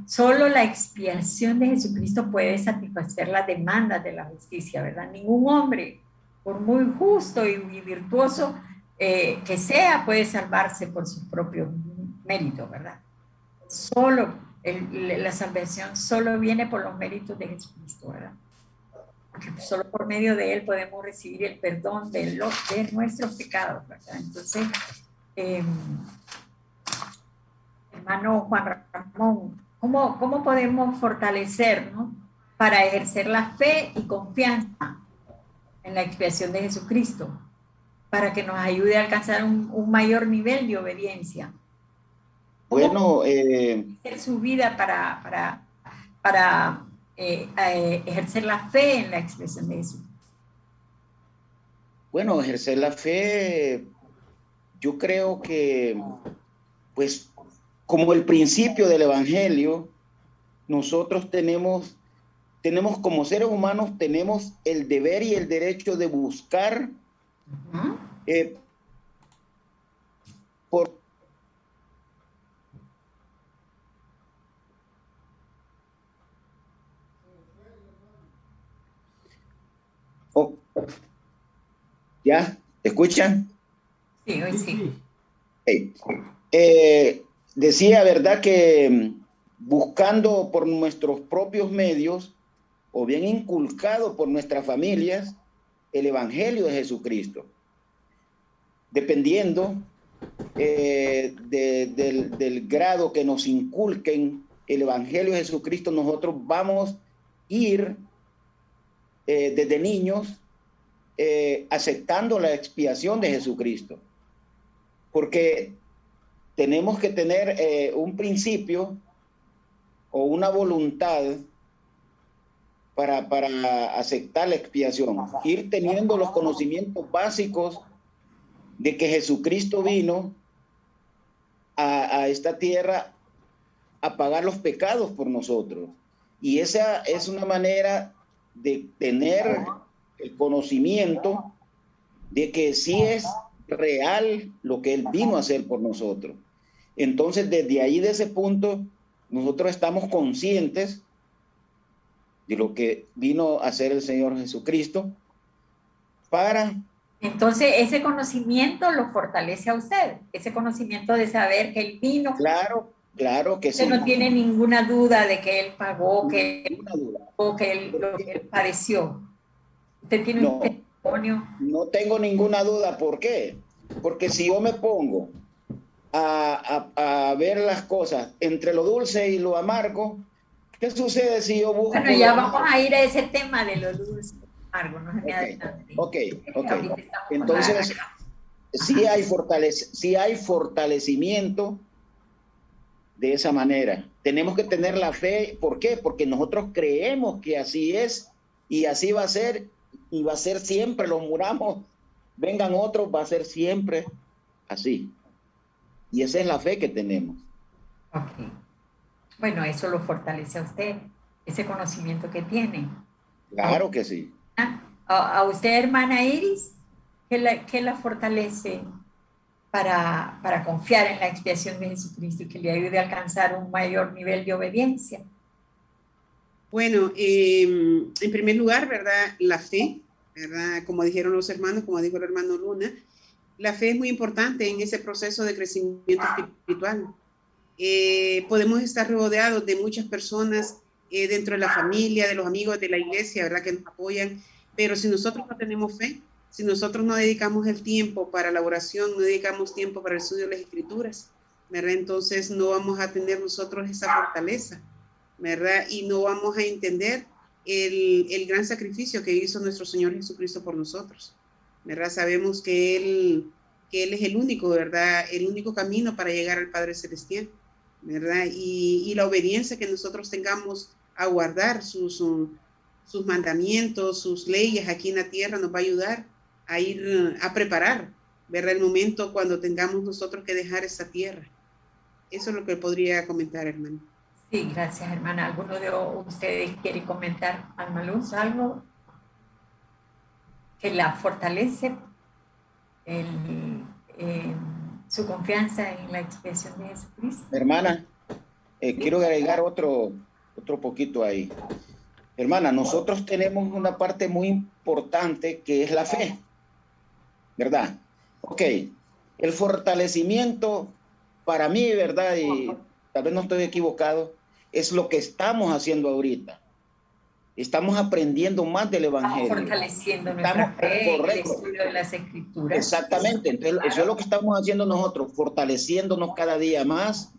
Speaker 5: Solo la expiación de Jesucristo puede satisfacer las demandas de la justicia, ¿verdad? Ningún hombre, por muy justo y virtuoso que sea, puede salvarse por sus propios méritos, ¿verdad? Solo la salvación solo viene por los méritos de Jesucristo, ¿verdad? Porque solo por medio de él podemos recibir el perdón de nuestros pecados, ¿verdad? Entonces, hermano Juan Ramón, ¿cómo podemos fortalecernos para ejercer la fe y confianza en la expiación de Jesucristo, para que nos ayude a alcanzar un mayor nivel de obediencia?
Speaker 6: Bueno,
Speaker 5: hacer su vida para ejercer la fe en la expiación de Jesucristo.
Speaker 6: Bueno, ejercer la fe, yo creo que, pues, como el principio del Evangelio, nosotros tenemos como seres humanos, tenemos el deber y el derecho de buscar ¿Ya? ¿Te escuchan?
Speaker 5: Sí, hoy sí.
Speaker 6: Decía, ¿verdad?, que buscando por nuestros propios medios o bien inculcado por nuestras familias el Evangelio de Jesucristo. Dependiendo del grado que nos inculquen el Evangelio de Jesucristo, nosotros vamos a ir desde niños aceptando la expiación de Jesucristo. Porque tenemos que tener un principio o una voluntad para aceptar la expiación. Ir teniendo los conocimientos básicos de que Jesucristo vino a esta tierra a pagar los pecados por nosotros. Y esa es una manera de tener el conocimiento de que sí es real lo que Él vino a hacer por nosotros. Entonces, desde ahí, de ese punto, nosotros estamos conscientes de lo que vino a hacer el Señor Jesucristo para...
Speaker 5: Entonces, ese conocimiento lo fortalece a usted, ese conocimiento de saber que Él vino.
Speaker 6: Claro que sí.
Speaker 5: Usted no tiene ninguna duda de que Él pagó, que Él padeció. Usted tiene un testimonio. No
Speaker 6: tengo ninguna duda. ¿Por qué? Porque si yo me pongo a ver las cosas entre lo dulce y lo amargo, ¿qué sucede si yo busco?
Speaker 5: Bueno, ya vamos a ir a ese tema de lo dulce y amargo, no se me adelante.
Speaker 6: Ok. Entonces, sí hay fortalecimiento de esa manera. Tenemos que tener la fe. ¿Por qué? Porque nosotros creemos que así es y así va a ser, y va a ser siempre. Los muramos, vengan otros, va a ser siempre así. Y esa es la fe que tenemos.
Speaker 5: Ok. Bueno, eso lo fortalece a usted, ese conocimiento que tiene.
Speaker 6: Claro que sí.
Speaker 5: A usted, hermana Iris, ¿qué la fortalece para confiar en la expiación de Jesucristo y que le ayude a alcanzar un mayor nivel de obediencia?
Speaker 7: Bueno, en primer lugar, ¿verdad? La fe, ¿verdad? Como dijeron los hermanos, como dijo el hermano Luna, la fe es muy importante en ese proceso de crecimiento espiritual. Podemos estar rodeados de muchas personas dentro de la familia, de los amigos de la iglesia, ¿verdad?, que nos apoyan, pero si nosotros no tenemos fe, Si nosotros no dedicamos el tiempo para la oración, no dedicamos tiempo para el estudio de las Escrituras, ¿verdad? Entonces no vamos a tener nosotros esa fortaleza, ¿verdad? Y no vamos a entender el gran sacrificio que hizo nuestro Señor Jesucristo por nosotros, ¿verdad? Sabemos que Él es el único, ¿verdad? El único camino para llegar al Padre Celestial, ¿verdad? Y la obediencia que nosotros tengamos a guardar sus mandamientos, sus leyes aquí en la tierra nos va a ayudar a ir a preparar, ¿verdad? El momento cuando tengamos nosotros que dejar esta tierra. Eso es lo que podría comentar, hermano.
Speaker 5: Sí, gracias, hermana. ¿Alguno de ustedes quiere comentar, Alma Luz, algo que la fortalece, su confianza en la expiación de Jesucristo?
Speaker 6: Hermana,
Speaker 5: ¿Sí?
Speaker 6: Quiero agregar otro poquito ahí. Hermana, nosotros tenemos una parte muy importante que es la fe, ¿verdad? Ok, el fortalecimiento para mí, ¿verdad? Y tal vez no estoy equivocado, es lo que estamos haciendo ahorita. Estamos aprendiendo más del Evangelio.
Speaker 5: Estamos fortaleciendo nuestra fe, el estudio de las Escrituras.
Speaker 6: Exactamente, entonces eso es lo que estamos haciendo nosotros, fortaleciéndonos cada día más.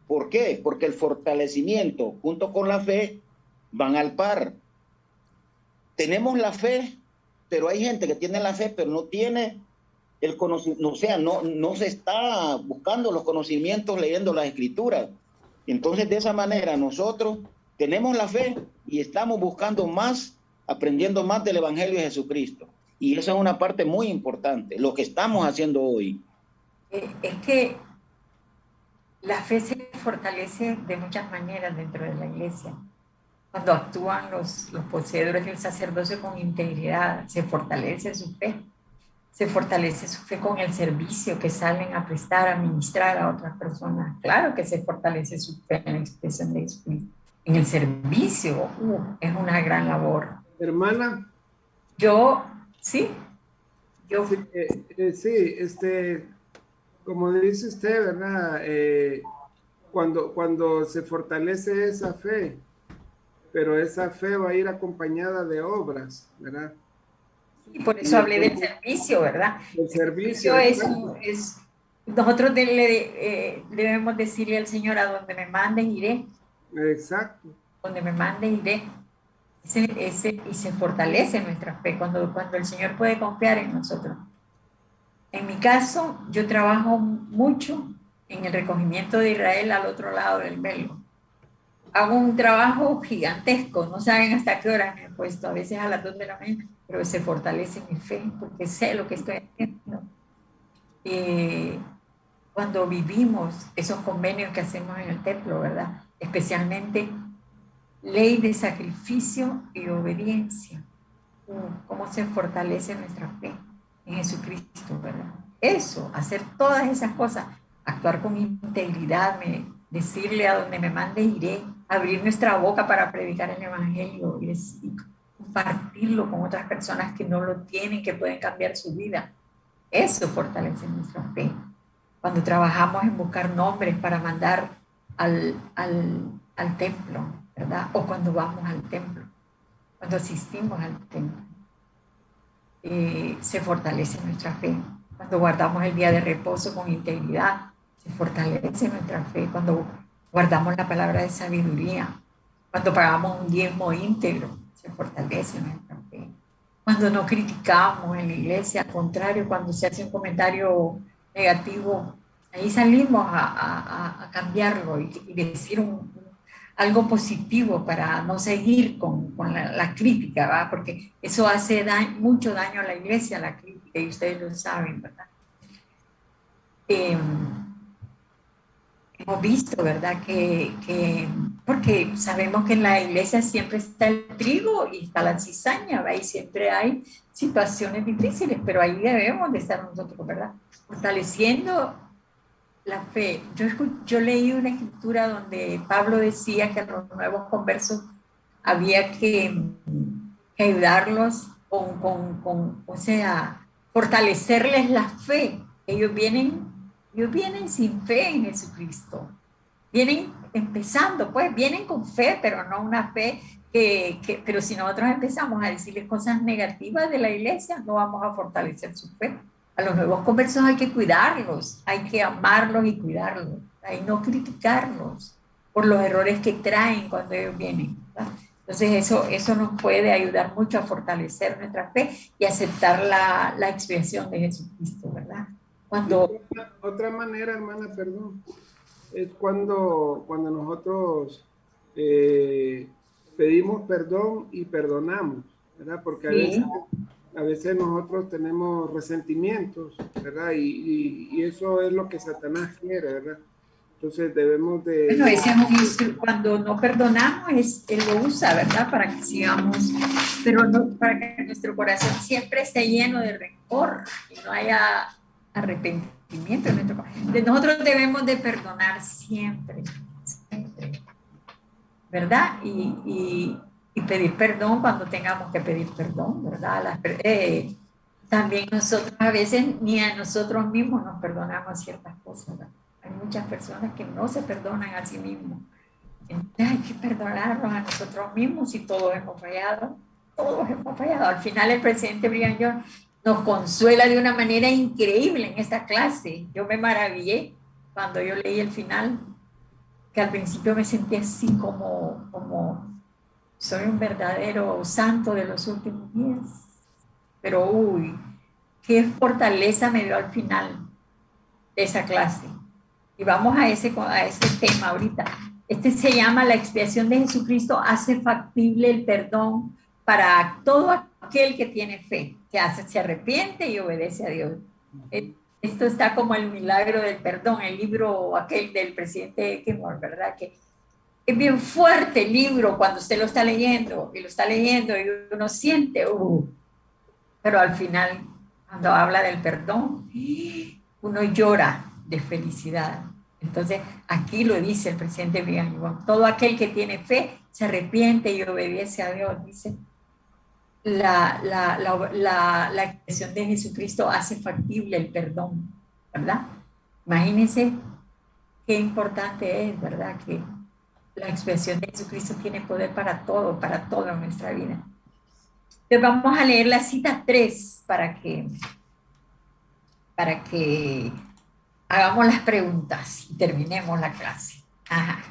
Speaker 6: ¿Por qué? Porque el fortalecimiento junto con la fe van al par. Tenemos la fe, pero hay gente que tiene la fe, pero no tiene el conocimiento, o sea, no se está buscando los conocimientos leyendo las Escrituras. Entonces, de esa manera, nosotros tenemos la fe y estamos buscando más, aprendiendo más del Evangelio de Jesucristo. Y esa es una parte muy importante, lo que estamos haciendo hoy.
Speaker 5: Es que la fe se fortalece de muchas maneras dentro de la iglesia. Cuando actúan los poseedores del sacerdocio con integridad, se fortalece su fe. Se fortalece su fe con el servicio que salen a prestar, a ministrar a otras personas. Claro que se fortalece su fe en la expresión de Jesucristo. En el servicio, es una gran labor.
Speaker 2: Hermana.
Speaker 5: Sí,
Speaker 2: como dice usted, ¿verdad? Cuando se fortalece esa fe, pero esa fe va a ir acompañada de obras, ¿verdad?
Speaker 5: Y por eso hablé del servicio, ¿verdad?
Speaker 2: El servicio
Speaker 5: nosotros debemos decirle al Señor: a donde me mande iré.
Speaker 2: Exacto.
Speaker 5: Donde me mande iré. Y se fortalece nuestra fe cuando el Señor puede confiar en nosotros. En mi caso, yo trabajo mucho en el recogimiento de Israel al otro lado del velo. Hago un trabajo gigantesco, no saben hasta qué hora me he puesto, a veces a las 2 de la mañana, pero se fortalece mi fe porque sé lo que estoy haciendo. Cuando vivimos esos convenios que hacemos en el templo, ¿verdad? Especialmente ley de sacrificio y obediencia. Cómo se fortalece nuestra fe en Jesucristo, ¿verdad? Eso, hacer todas esas cosas, actuar con integridad, decirle: a donde me mande iré, abrir nuestra boca para predicar el Evangelio y compartirlo con otras personas que no lo tienen, que pueden cambiar su vida. Eso fortalece nuestra fe. Cuando trabajamos en buscar nombres para mandar al templo, ¿verdad? O cuando vamos al templo, cuando asistimos al templo, se fortalece nuestra fe. Cuando guardamos el día de reposo con integridad, se fortalece nuestra fe. Cuando guardamos la palabra de sabiduría, cuando pagamos un diezmo íntegro, se fortalece nuestra fe. Cuando no criticamos en la iglesia, al contrario, cuando se hace un comentario negativo, ahí salimos a cambiarlo y decir algo positivo para no seguir con la crítica, ¿verdad? Porque eso hace mucho daño a la iglesia, la crítica, y ustedes lo saben, ¿verdad? Hemos visto, ¿verdad? Porque sabemos que en la iglesia siempre está el trigo y está la cizaña, ¿verdad? Y siempre hay situaciones difíciles, pero ahí debemos de estar nosotros, ¿verdad? Fortaleciendo la fe. Yo leí una escritura donde Pablo decía que a los nuevos conversos había que ayudarlos o sea, fortalecerles la fe. Ellos vienen sin fe en Jesucristo. vienen empezando, pues vienen con fe, pero no una fe pero si nosotros empezamos a decirles cosas negativas de la iglesia, no vamos a fortalecer su fe. A los nuevos conversos hay que cuidarlos, hay que amarlos y cuidarlos, y no criticarlos por los errores que traen cuando ellos vienen, ¿verdad? Entonces eso nos puede ayudar mucho a fortalecer nuestra fe y aceptar la expiación de Jesucristo, ¿verdad?
Speaker 2: Otra manera, hermana, perdón, es cuando nosotros pedimos perdón y perdonamos, ¿verdad? Porque a veces nosotros tenemos resentimientos, ¿verdad? Y eso es lo que Satanás quiere, ¿verdad? Entonces debemos de...
Speaker 5: Bueno, ese es cuando no perdonamos, él lo usa, ¿verdad? Para que sigamos, pero no, para que nuestro corazón siempre esté lleno de rencor y no haya arrepentimiento en nuestro corazón. Nosotros debemos de perdonar siempre, siempre, ¿verdad? Y pedir perdón cuando tengamos que pedir perdón, ¿verdad? También nosotros a veces ni a nosotros mismos nos perdonamos ciertas cosas, ¿verdad? Hay muchas personas que no se perdonan a sí mismos. Entonces hay que perdonarnos a nosotros mismos y todos hemos fallado. Todos hemos fallado. Al final el presidente Brigham Young nos consuela de una manera increíble en esta clase. Yo me maravillé cuando yo leí el final, que al principio me sentí así como soy un verdadero santo de los últimos días. Pero uy, qué fortaleza me dio al final de esa clase. Y vamos a ese tema ahorita. Este se llama la expiación de Jesucristo hace factible el perdón para todo aquel que tiene fe, que se arrepiente y obedece a Dios. Esto está como el milagro del perdón, el libro aquel del presidente Eikenberg, ¿verdad? Que es bien fuerte el libro cuando usted lo está leyendo y uno siente, pero al final, cuando habla del perdón, uno llora de felicidad. Entonces, aquí lo dice el presidente Brigham Young, todo aquel que tiene fe se arrepiente y obedece a Dios, dice. La expresión de Jesucristo hace factible el perdón, ¿verdad? Imagínense qué importante es, ¿verdad? Que la expresión de Jesucristo tiene poder para todo, para toda nuestra vida. Entonces vamos a leer la cita 3 para que hagamos las preguntas y terminemos la clase. Ajá.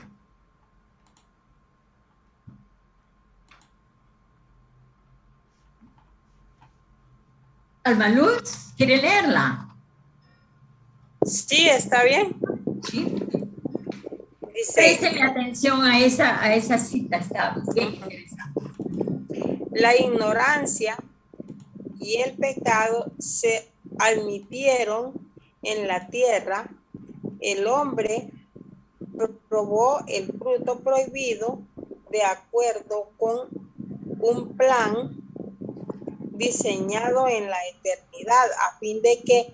Speaker 5: Alma Luz, ¿quiere leerla?
Speaker 4: Sí, está bien.
Speaker 5: Sí.
Speaker 4: Dice,
Speaker 5: Préstele atención a esa cita, está bien interesante.
Speaker 4: la ignorancia y el pecado se admitieron en la tierra. El hombre probó el fruto prohibido de acuerdo con un plan diseñado en la eternidad a fin de que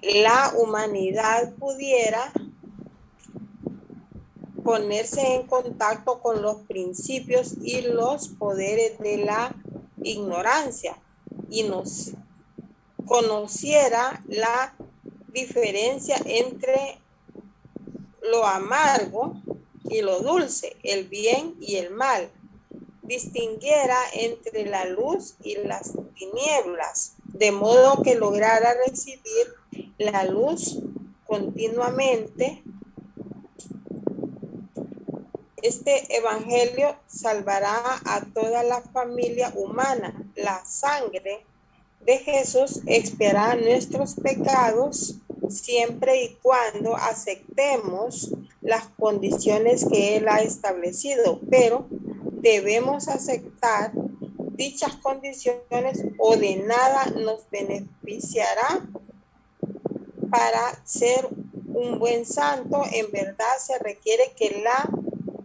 Speaker 4: la humanidad pudiera ponerse en contacto con los principios y los poderes de la ignorancia y nos conociera la diferencia entre lo amargo y lo dulce, el bien y el mal, distinguiera entre la luz y las tinieblas, de modo que lograra recibir la luz continuamente. Este evangelio salvará a toda la familia humana. La sangre de Jesús expiará nuestros pecados siempre y cuando aceptemos las condiciones que Él ha establecido, pero debemos aceptar dichas condiciones o de nada nos beneficiará. Para ser un buen santo, en verdad se requiere que la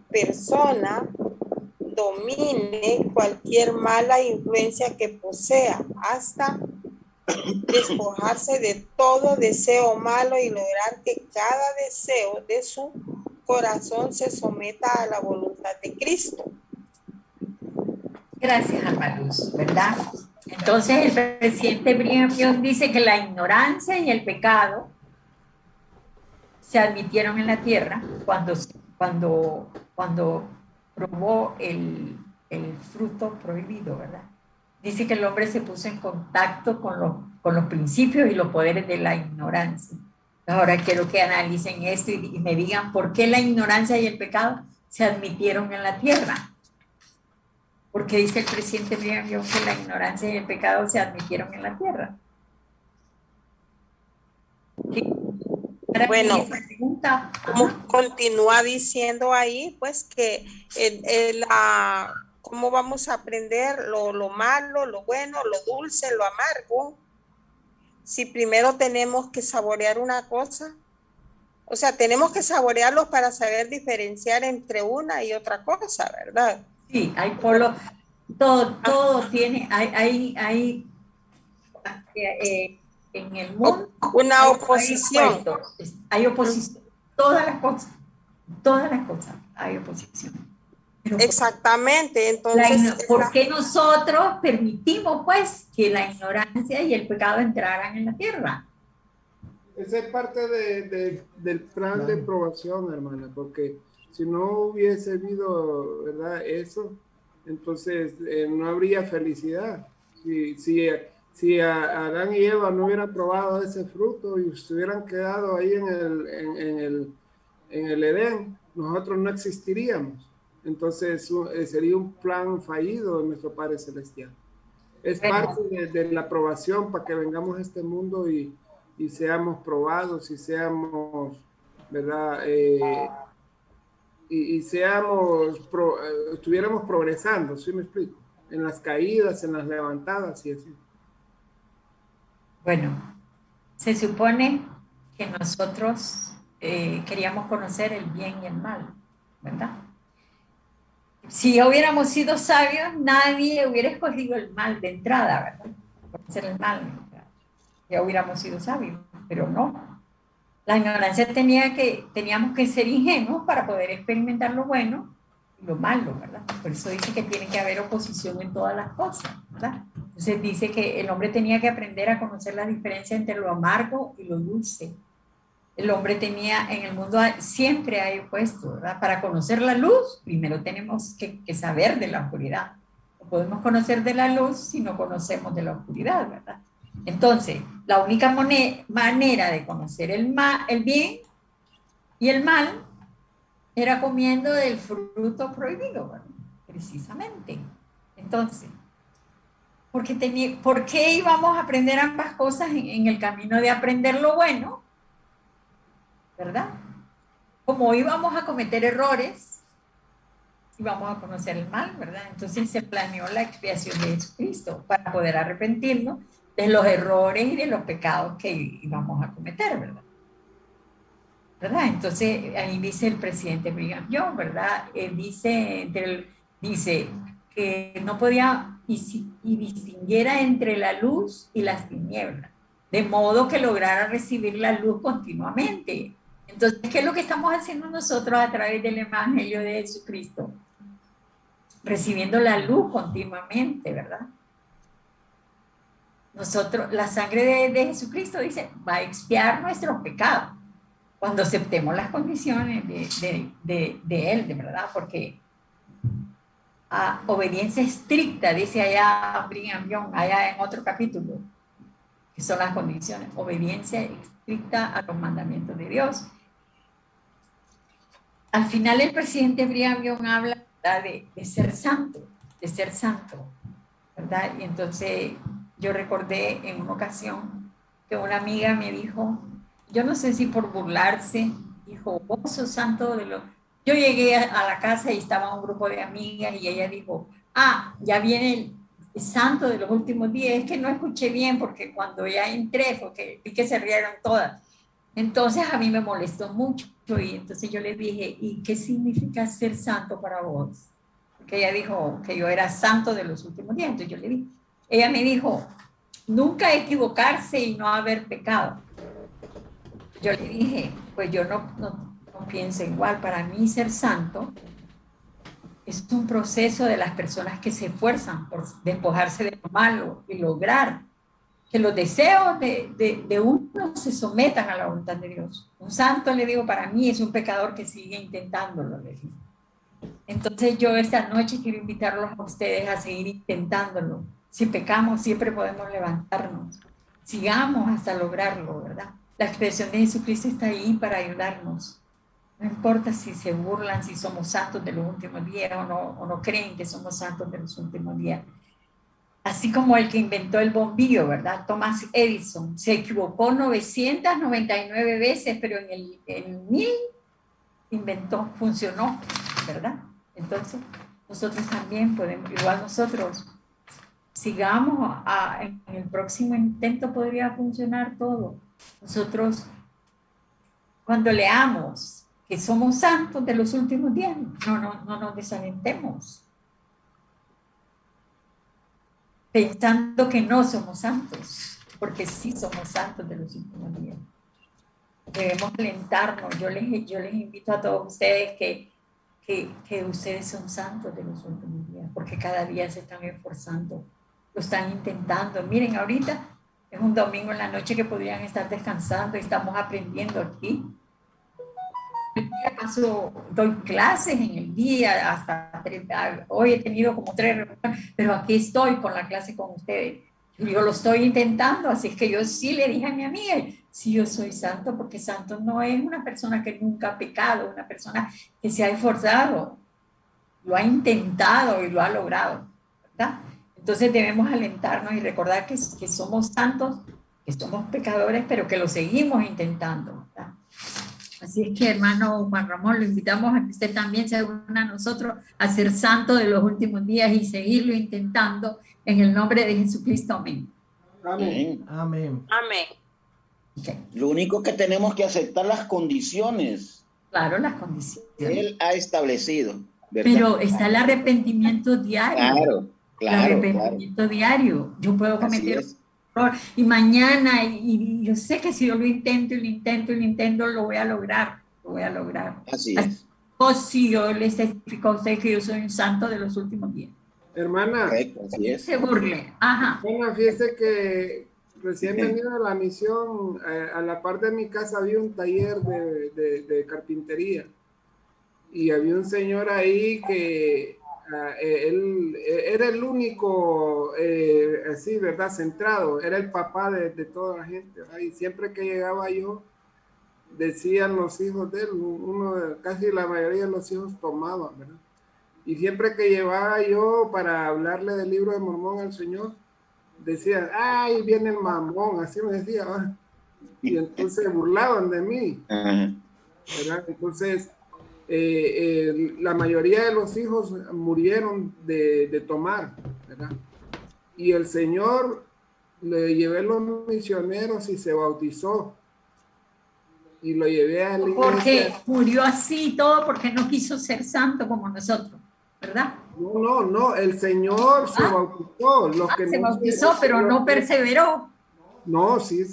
Speaker 4: persona domine cualquier mala influencia que posea hasta despojarse de todo deseo malo y lograr que cada deseo de su corazón se someta a la voluntad de Cristo.
Speaker 5: Gracias, Alma Luz, ¿verdad? Entonces el presidente Brigham Young dice que la ignorancia y el pecado se admitieron en la tierra cuando probó el fruto prohibido, ¿verdad? Dice que el hombre se puso en contacto con los principios y los poderes de la ignorancia. Ahora quiero que analicen esto y me digan por qué la ignorancia y el pecado se admitieron en la tierra. Porque dice el presidente Brigham Young que la ignorancia y el pecado se admitieron en la tierra.
Speaker 4: Bueno, como continúa diciendo ahí, pues que cómo vamos a aprender lo malo, lo bueno, lo dulce, lo amargo, si primero tenemos que saborear una cosa. O sea, tenemos que saborearlos para saber diferenciar entre una y otra cosa, ¿verdad?
Speaker 5: Sí, hay todo tiene, hay en el mundo
Speaker 4: una oposición.
Speaker 5: Hay oposición, todas las cosas hay oposición. Pero
Speaker 4: exactamente, entonces...
Speaker 5: ¿por qué nosotros permitimos pues que la ignorancia y el pecado entraran en la tierra?
Speaker 2: Esa es parte del plan de probación, hermana, porque si no hubiese habido, ¿verdad?, eso, entonces no habría felicidad. Si Adán y Eva no hubieran probado ese fruto y se hubieran quedado ahí en el Edén, nosotros no existiríamos. Entonces sería un plan fallido de nuestro Padre Celestial. Es parte de la probación para que vengamos a este mundo y seamos probados y seamos, ¿verdad? Estuviéramos progresando, ¿sí me explico? En las caídas, en las levantadas y así.
Speaker 5: Bueno, se supone que nosotros queríamos conocer el bien y el mal, ¿verdad? Si hubiéramos sido sabios, nadie hubiera escogido el mal de entrada, ¿verdad? Conocer el mal, ¿verdad? Ya hubiéramos sido sabios, pero no. La ignorancia teníamos que ser ingenuos para poder experimentar lo bueno y lo malo, ¿verdad? Por eso dice que tiene que haber oposición en todas las cosas, ¿verdad? Entonces dice que el hombre tenía que aprender a conocer la diferencia entre lo amargo y lo dulce. El hombre tenía, en el mundo siempre hay opuesto, ¿verdad? Para conocer la luz, primero tenemos que saber de la oscuridad. No podemos conocer de la luz si no conocemos de la oscuridad, ¿verdad? Entonces, la única manera de conocer el bien y el mal era comiendo del fruto prohibido, ¿verdad? Precisamente. Entonces, ¿por qué íbamos a aprender ambas cosas en el camino de aprender lo bueno? ¿Verdad? Como íbamos a cometer errores, íbamos a conocer el mal, ¿verdad? Entonces se planeó la expiación de Jesucristo para poder arrepentirnos de los errores y de los pecados que íbamos a cometer, ¿verdad? ¿Verdad? Entonces ahí dice el presidente Brigham Young, ¿verdad? Dice que no podía y distinguiera entre la luz y las tinieblas, de modo que lograra recibir la luz continuamente. Entonces, ¿qué es lo que estamos haciendo nosotros a través del Evangelio de Jesucristo? Recibiendo la luz continuamente, ¿verdad? Nosotros, la sangre de Jesucristo, dice, va a expiar nuestros pecados cuando aceptemos las condiciones de Él, de verdad, porque obediencia estricta, dice allá Brigham Young, allá en otro capítulo, que son las condiciones, obediencia estricta a los mandamientos de Dios. Al final el presidente Brigham Young habla, ¿verdad?, de ser santo, ¿verdad? Y entonces yo recordé en una ocasión que una amiga me dijo, yo no sé si por burlarse, dijo, vos sos santo de los... Yo llegué a la casa y estaba un grupo de amigas y ella dijo, ya viene el santo de los últimos días. Es que no escuché bien porque cuando ya entré, porque vi que se rieron todas. Entonces a mí me molestó mucho y entonces yo le dije, ¿y qué significa ser santo para vos? Porque ella dijo que yo era santo de los últimos días. Entonces yo le dije, ella me dijo, nunca equivocarse y no haber pecado. Yo le dije, pues yo no pienso igual. Para mí ser santo es un proceso de las personas que se esfuerzan por despojarse de lo malo y lograr que los deseos de uno se sometan a la voluntad de Dios. Un santo, le digo, para mí es un pecador que sigue intentándolo, le digo. Entonces yo esta noche quiero invitarlos a ustedes a seguir intentándolo. Si pecamos, siempre podemos levantarnos. Sigamos hasta lograrlo, ¿verdad? La expresión de Jesucristo está ahí para ayudarnos. No importa si se burlan, si somos santos de los últimos días o no creen que somos santos de los últimos días. Así como el que inventó el bombillo, ¿verdad? Thomas Edison se equivocó 999 veces, pero en el 1000 inventó, funcionó, ¿verdad? Entonces, nosotros también podemos, igual nosotros, sigamos, en el próximo intento podría funcionar todo. Nosotros, cuando leamos que somos santos de los últimos días, no nos desalentemos, pensando que no somos santos, porque sí somos santos de los últimos días. Debemos alentarnos. Yo les invito a todos ustedes que ustedes son santos de los últimos días, porque cada día se están esforzando, lo están intentando. Miren, ahorita es un domingo en la noche que podrían estar descansando y estamos aprendiendo aquí. Doy clases en el día, hoy he tenido como 3 reuniones, pero aquí estoy con la clase con ustedes. Yo lo estoy intentando, así es que yo sí le dije a mi amiga, sí, yo soy santo, porque santo no es una persona que nunca ha pecado, una persona que se ha esforzado, lo ha intentado y lo ha logrado, ¿verdad? Entonces debemos alentarnos y recordar que somos santos, que somos pecadores, pero que lo seguimos intentando, ¿verdad? Así es que, hermano Juan Ramón, lo invitamos a que usted también se una a nosotros a ser santo de los últimos días y seguirlo intentando en el nombre de Jesucristo. Amén.
Speaker 2: Amén.
Speaker 3: Amén.
Speaker 4: Amén.
Speaker 5: Okay.
Speaker 6: Lo único que tenemos que aceptar las condiciones.
Speaker 5: Claro, las condiciones.
Speaker 6: Él ha establecido, ¿verdad?
Speaker 5: Pero está el arrepentimiento diario.
Speaker 6: Claro.
Speaker 5: El arrepentimiento diario. Yo puedo cometer error y mañana, y yo sé que si yo lo intento y lo intento, lo voy a lograr.
Speaker 6: Así es.
Speaker 5: O si yo les certifico a usted que yo soy un santo de los últimos días.
Speaker 2: Hermana,
Speaker 6: Correcto, así es.
Speaker 5: Se burle. Ajá.
Speaker 2: Bueno, fíjese que recién venía a la misión, a la par de mi casa había un taller de carpintería y había un señor ahí que él era el único, así, ¿verdad? Centrado, era el papá de toda la gente, ¿verdad? Y siempre que llegaba yo, decían los hijos de él, casi la mayoría de los hijos tomaban, ¿verdad? Y siempre que llevaba yo para hablarle del libro de Mormón al Señor, decían, ay, viene el mamón, así me decía, ¿verdad? Y entonces se burlaban de mí, ¿verdad? Entonces, la mayoría de los hijos murieron de tomar, ¿verdad? Y el Señor le llevé los misioneros y se bautizó. Y lo llevé a la iglesia.
Speaker 5: Porque murió así todo porque no quiso ser santo como nosotros, ¿verdad?
Speaker 2: No, el Señor se bautizó. Los que
Speaker 5: se
Speaker 2: no
Speaker 5: bautizó, pero no perseveró.
Speaker 2: No, sí,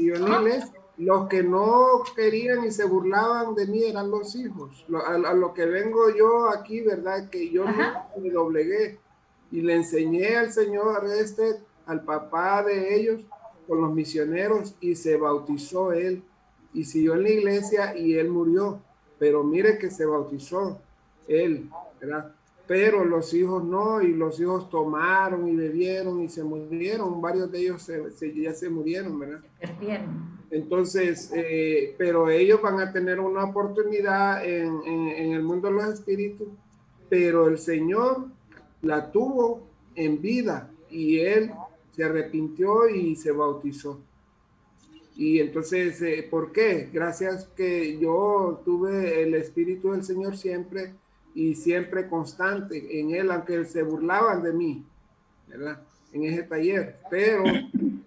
Speaker 2: yo en la iglesia. Los que no querían y se burlaban de mí eran los hijos. A lo que vengo yo aquí, ¿verdad? Que yo no me doblegué y le enseñé al Señor al papá de ellos, con los misioneros, y se bautizó él. Y siguió en la iglesia y él murió. Pero mire que se bautizó él, ¿verdad? Pero los hijos no, y los hijos tomaron y bebieron y se murieron. Varios de ellos ya se murieron, ¿verdad?
Speaker 5: Se perdieron.
Speaker 2: Entonces, pero ellos van a tener una oportunidad en el mundo de los espíritus, pero el Señor la tuvo en vida y él se arrepintió y se bautizó. Y entonces, ¿por qué? Gracias que yo tuve el Espíritu del Señor siempre y siempre constante en él, aunque se burlaban de mí, ¿verdad? En ese taller, pero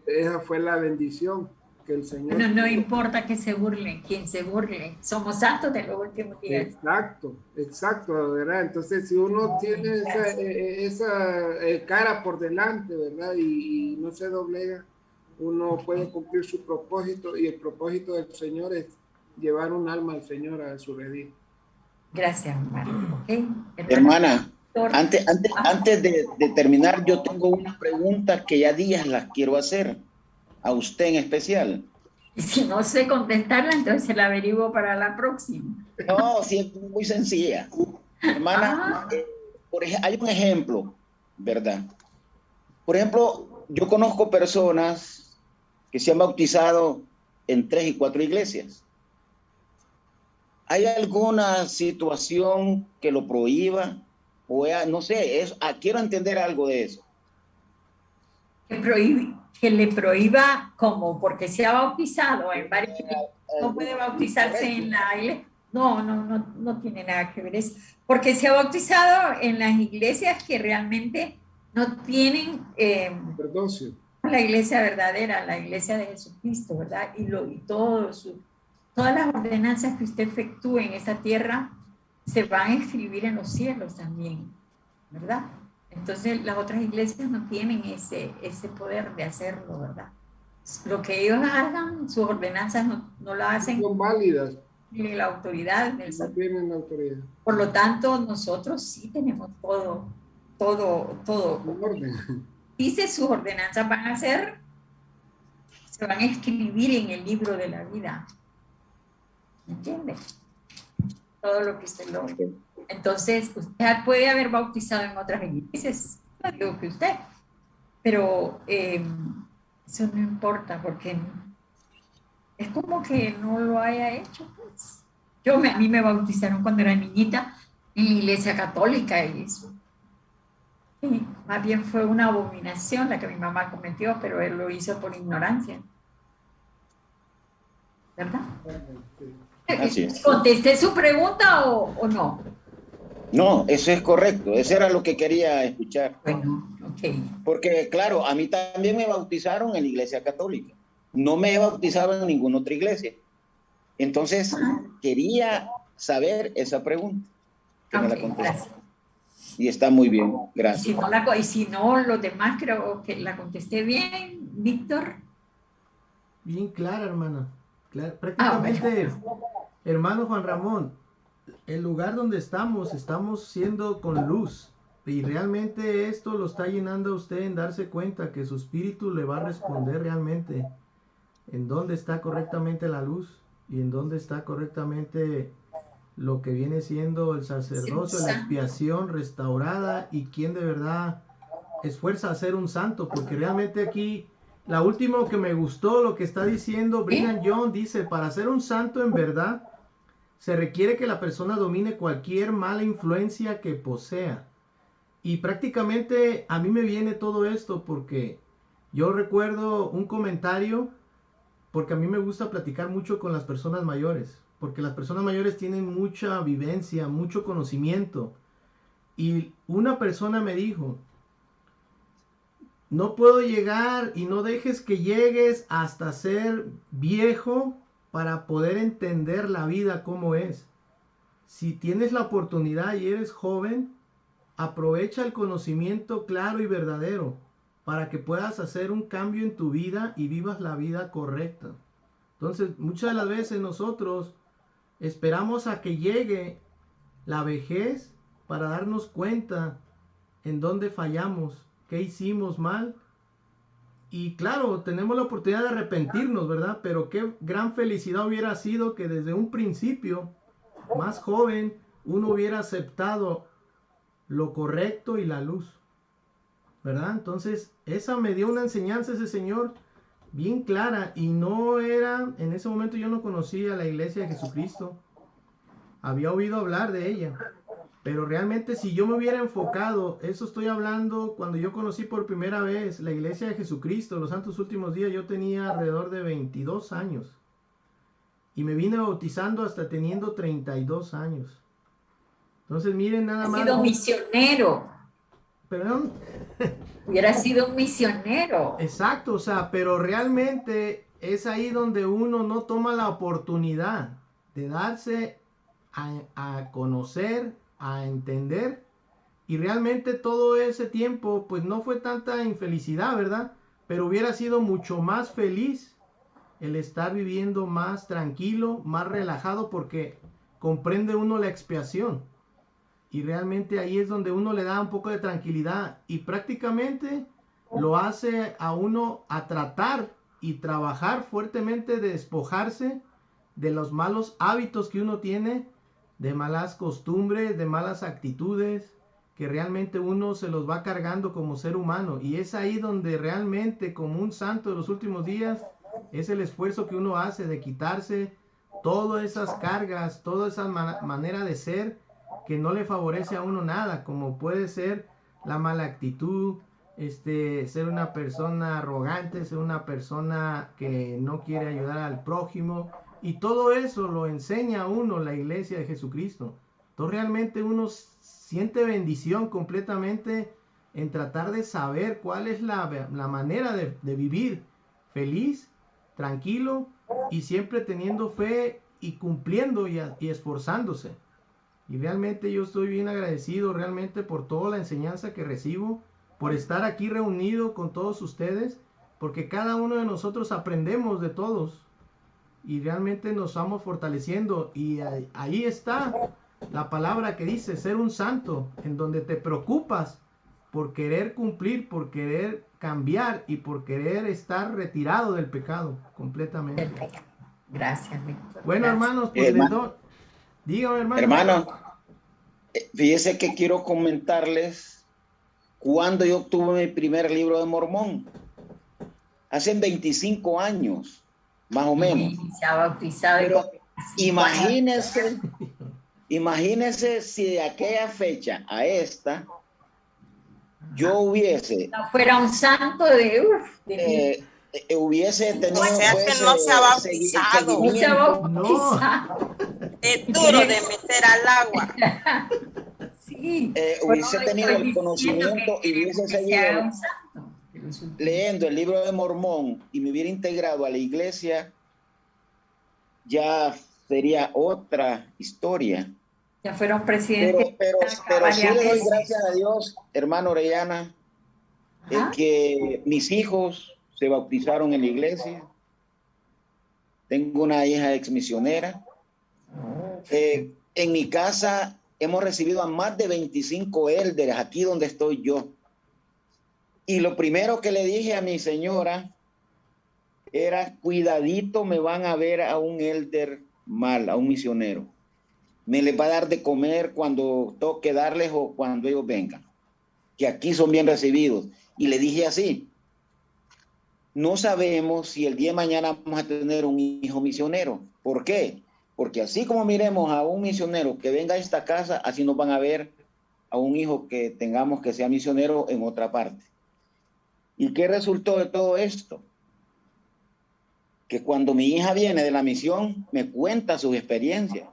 Speaker 2: esa fue la bendición que el Señor...
Speaker 5: No importa que se burlen, quien se burle, somos santos de los últimos días.
Speaker 2: Exacto, ¿verdad? Entonces, si uno tiene esa cara por delante, ¿verdad? Y no se doblega, uno puede cumplir su propósito, y el propósito del Señor es llevar un alma al Señor a su redil.
Speaker 5: Gracias, hermano. ¿Okay?
Speaker 6: Hermana, antes de terminar, yo tengo una pregunta que ya días las quiero hacer. a usted en especial?
Speaker 5: Y si no sé contestarla, entonces la averiguo para la próxima.
Speaker 6: No, sí, es muy sencilla. Hermana, hay un ejemplo, ¿verdad? Por ejemplo, yo conozco personas que se han bautizado en 3 y 4 iglesias. ¿Hay alguna situación que lo prohíba? O no sé, quiero entender algo de eso.
Speaker 5: Que le prohíba, como porque se ha bautizado en varias iglesias, no puede bautizarse en la iglesia. No tiene nada que ver eso. Porque se ha bautizado en las iglesias que realmente no tienen la iglesia verdadera, la iglesia de Jesucristo, ¿verdad? Y todas las ordenanzas que usted efectúe en esta tierra se van a escribir en los cielos también, ¿verdad? Entonces las otras iglesias no tienen ese poder de hacerlo, ¿verdad? Lo que ellos hagan, sus ordenanzas no lo hacen.
Speaker 2: Son válidas.
Speaker 5: Ni la autoridad.
Speaker 2: No tienen la autoridad.
Speaker 5: Por lo tanto, nosotros sí tenemos todo.
Speaker 2: Orden.
Speaker 5: Dice, sus ordenanzas se van a escribir en el libro de la vida. ¿Me entiende? Todo lo que usted lo... Entonces, usted puede haber bautizado en otras iglesias, no digo que usted, pero eso no importa porque es como que no lo haya hecho, pues. A mí me bautizaron cuando era niñita en la iglesia católica y eso. Y más bien fue una abominación la que mi mamá cometió, pero él lo hizo por ignorancia. ¿Verdad?
Speaker 6: Así es.
Speaker 5: ¿Contesté su pregunta o no?
Speaker 6: No, eso es correcto. Eso era lo que quería escuchar.
Speaker 5: Bueno, ok.
Speaker 6: Porque, claro, a mí también me bautizaron en la iglesia católica. No me he bautizado en ninguna otra iglesia. Entonces, quería saber esa pregunta. Que me la contestó. Y está muy bien, gracias.
Speaker 5: Y si no, los demás creo que la contesté bien, Víctor.
Speaker 3: Bien clara, hermana. Prácticamente, hermano Juan Ramón, el lugar donde estamos siendo con luz. Y realmente esto lo está llenando a usted en darse cuenta que su espíritu le va a responder realmente en dónde está correctamente la luz y en dónde está correctamente lo que viene siendo el sacerdocio, la expiación restaurada y quién de verdad esfuerza a ser un santo, porque realmente aquí la última que me gustó lo que está diciendo Brigham Young dice, para ser un santo en verdad se requiere que la persona domine cualquier mala influencia que posea. Y prácticamente a mí me viene todo esto porque yo recuerdo un comentario, porque a mí me gusta platicar mucho con las personas mayores, porque las personas mayores tienen mucha vivencia, mucho conocimiento. Y una persona me dijo, no puedo llegar y no dejes que llegues hasta ser viejo para poder entender la vida como es. Si tienes la oportunidad y eres joven, aprovecha el conocimiento claro y verdadero para que puedas hacer un cambio en tu vida y vivas la vida correcta. Entonces, muchas de las veces nosotros esperamos a que llegue la vejez para darnos cuenta en dónde fallamos, qué hicimos mal. Y claro, tenemos la oportunidad de arrepentirnos, ¿verdad? Pero qué gran felicidad hubiera sido que desde un principio, más joven, uno hubiera aceptado lo correcto y la luz, ¿verdad? Entonces, esa me dio una enseñanza ese señor bien clara y no era, en ese momento yo no conocía la iglesia de Jesucristo, había oído hablar de ella, pero realmente si yo me hubiera enfocado, eso estoy hablando cuando yo conocí por primera vez la iglesia de Jesucristo, los santos últimos días, yo tenía alrededor de 22 años y me vine bautizando hasta teniendo 32 años. Entonces miren nada más.
Speaker 5: Ha sido misionero.
Speaker 3: Perdón.
Speaker 5: Hubiera sido un misionero.
Speaker 3: Exacto, o sea, pero realmente es ahí donde uno no toma la oportunidad de darse a conocer, a entender, y realmente todo ese tiempo pues no fue tanta infelicidad, ¿verdad? Pero hubiera sido mucho más feliz el estar viviendo más tranquilo, más relajado, porque comprende uno la expiación. Y realmente ahí es donde uno le da un poco de tranquilidad y prácticamente lo hace a uno a tratar y trabajar fuertemente de despojarse de los malos hábitos que uno tiene, de malas costumbres, de malas actitudes, que realmente uno se los va cargando como ser humano. Y es ahí donde realmente, como un santo de los últimos días, es el esfuerzo que uno hace de quitarse todas esas cargas, toda esa manera de ser que no le favorece a uno nada, como puede ser la mala actitud, ser una persona arrogante, ser una persona que no quiere ayudar al prójimo, y todo eso lo enseña a uno la iglesia de Jesucristo. Entonces realmente uno siente bendición completamente en tratar de saber cuál es la manera de vivir feliz, tranquilo y siempre teniendo fe y cumpliendo y esforzándose. Y realmente yo estoy bien agradecido realmente por toda la enseñanza que recibo, por estar aquí reunido con todos ustedes, porque cada uno de nosotros aprendemos de todos y realmente nos vamos fortaleciendo. Y ahí está la palabra que dice ser un santo, en donde te preocupas por querer cumplir, por querer cambiar y por querer estar retirado del pecado completamente.
Speaker 5: Gracias, Víctor.
Speaker 3: Bueno,
Speaker 5: gracias.
Speaker 3: hermanos, pues les doy. Dígame, hermano.
Speaker 6: Hermano, fíjese que quiero comentarles cuando yo obtuve mi primer libro de Mormón. Hace 25 años, más o menos.
Speaker 5: Y se ha bautizado.
Speaker 6: Pero imagínese si de aquella fecha a esta yo hubiese...
Speaker 5: No fuera un santo
Speaker 6: hubiese tenido...
Speaker 4: O sea que no se ha bautizado.
Speaker 5: No se ha bautizado.
Speaker 4: Es duro de meter al agua.
Speaker 5: Sí.
Speaker 6: Hubiese tenido el conocimiento y hubiese seguido leyendo el libro de Mormón y me hubiera integrado a la iglesia, ya sería otra historia.
Speaker 5: Ya fueron presidentes.
Speaker 6: Pero sí le doy gracias a Dios, hermano Orellana, que mis hijos se bautizaron en la iglesia. Tengo una hija ex misionera. En mi casa hemos recibido a más de 25 élderes aquí donde estoy yo. Y lo primero que le dije a mi señora era, cuidadito, me van a ver a un élder mal, a un misionero. Me les va a dar de comer cuando toque darles o cuando ellos vengan, que aquí son bien recibidos. Y le dije así, no sabemos si el día de mañana vamos a tener un hijo misionero. ¿Por qué? Porque así como miremos a un misionero que venga a esta casa, así nos van a ver a un hijo que tengamos que sea misionero en otra parte. ¿Y qué resultó de todo esto? Que cuando mi hija viene de la misión, me cuenta sus experiencias.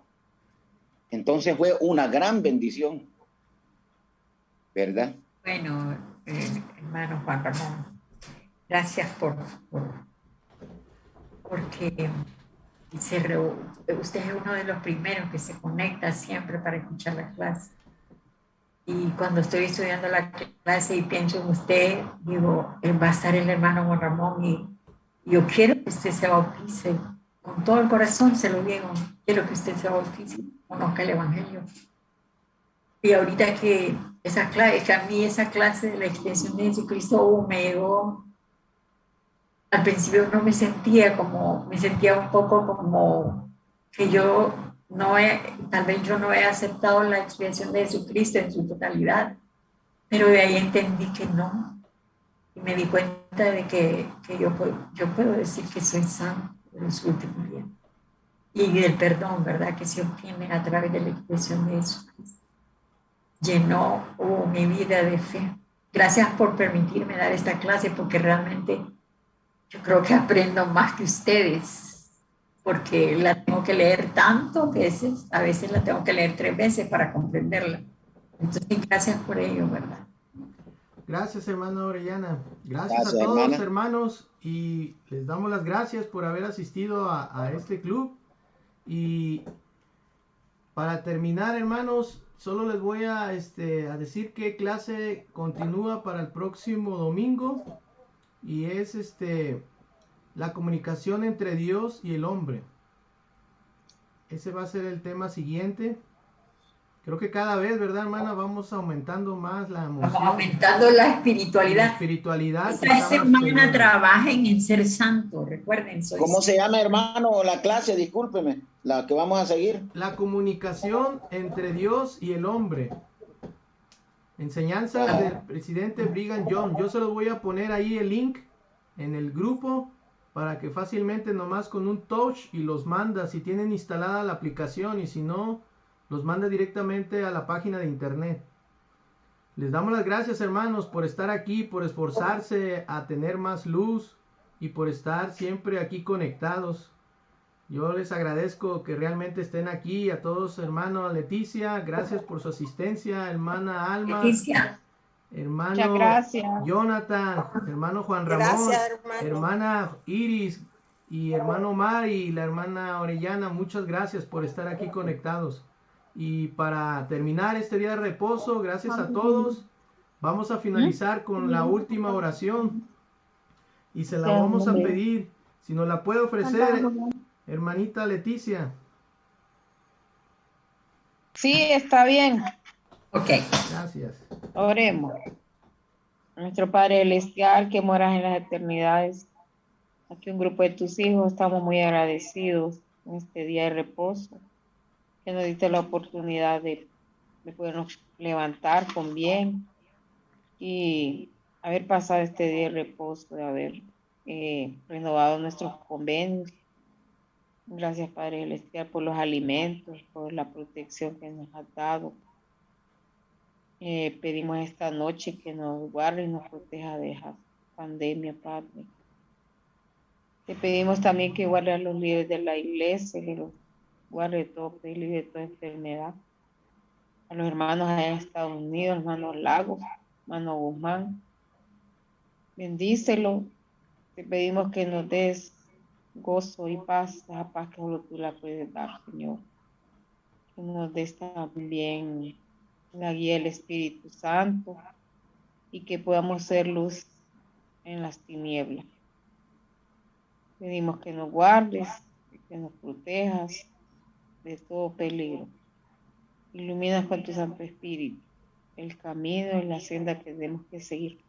Speaker 6: Entonces fue una gran bendición, ¿verdad?
Speaker 5: Bueno, hermano Juan Ramón, gracias porque usted es uno de los primeros que se conecta siempre para escuchar la clase. Y cuando estoy estudiando la clase y pienso en usted, digo, va a estar el hermano Juan Ramón y yo quiero que usted se bautice. Con todo el corazón se lo digo. Quiero que usted se bautice, conozca el Evangelio. Y ahorita que a mí esa clase de la expiación de Jesucristo me llegó. Al principio no me sentía un poco como que tal vez yo no he aceptado la expiación de Jesucristo en su totalidad, pero de ahí entendí que no. Y me di cuenta de que yo puedo decir que soy santo en los últimos días. Y del perdón, ¿verdad?, que se obtiene a través de la expiación de Jesucristo. Llenó mi vida de fe. Gracias por permitirme dar esta clase, porque realmente yo creo que aprendo más que ustedes, porque la tengo que leer tantas veces, a veces la tengo que leer 3 veces para comprenderla. Entonces, gracias por ello, ¿verdad?
Speaker 3: Gracias, hermano Orellana. Gracias a todos, hermanos, y les damos las gracias por haber asistido a este club. Y para terminar, hermanos, solo les voy a decir qué clase continúa para el próximo domingo, y es la comunicación entre Dios y el hombre. Ese va a ser el tema siguiente. Creo que cada vez, ¿verdad, hermana? Vamos aumentando más la emoción.
Speaker 5: Vamos aumentando la espiritualidad.
Speaker 3: La espiritualidad.
Speaker 5: Esta semana trabajen en ser santos, recuerden.
Speaker 6: ¿Cómo se llama, hermano, la clase? Discúlpeme, la que vamos a seguir.
Speaker 3: La comunicación entre Dios y el hombre. Enseñanzas del presidente Brigham Young. Yo se los voy a poner ahí el link en el grupo para que fácilmente nomás con un touch y los manda si tienen instalada la aplicación, y si no, los manda directamente a la página de internet. Les damos las gracias, hermanos, por estar aquí, por esforzarse a tener más luz y por estar siempre aquí conectados. Yo les agradezco que realmente estén aquí. A todos, hermano Leticia, gracias por su asistencia. Hermana Alma,
Speaker 5: Leticia.
Speaker 3: Hermano Jonathan, hermano Juan Ramón,
Speaker 4: Gracias,
Speaker 3: hermana Iris y hermano Omar y la hermana Orellana, muchas gracias por estar aquí conectados. Y para terminar este día de reposo, gracias a todos, vamos a finalizar con la última oración y se la vamos a pedir, si nos la puede ofrecer, hermanita Leticia.
Speaker 9: Sí, está bien.
Speaker 5: Ok.
Speaker 3: Gracias.
Speaker 9: Oremos. Nuestro Padre Celestial, que moras en las eternidades, aquí un grupo de tus hijos, estamos muy agradecidos en este día de reposo, que nos diste la oportunidad de podernos levantar con bien y haber pasado este día de reposo, de haber renovado nuestros convenios. Gracias, Padre Celestial, por los alimentos, por la protección que nos has dado. Pedimos esta noche que nos guarde y nos proteja de esa pandemia, Padre. Te pedimos también que guarde a los líderes de la iglesia, que los guarde de todo peligro, de toda enfermedad. A los hermanos allá en Estados Unidos, hermano Lagos, hermano Guzmán, bendícelo. Te pedimos que nos des gozo y paz, esa paz que solo tú la puedes dar, Señor. Que nos des también la guía del Espíritu Santo y que podamos ser luz en las tinieblas. Pedimos que nos guardes, que nos protejas de todo peligro. Iluminas con tu Santo Espíritu el camino y la senda que tenemos que seguir.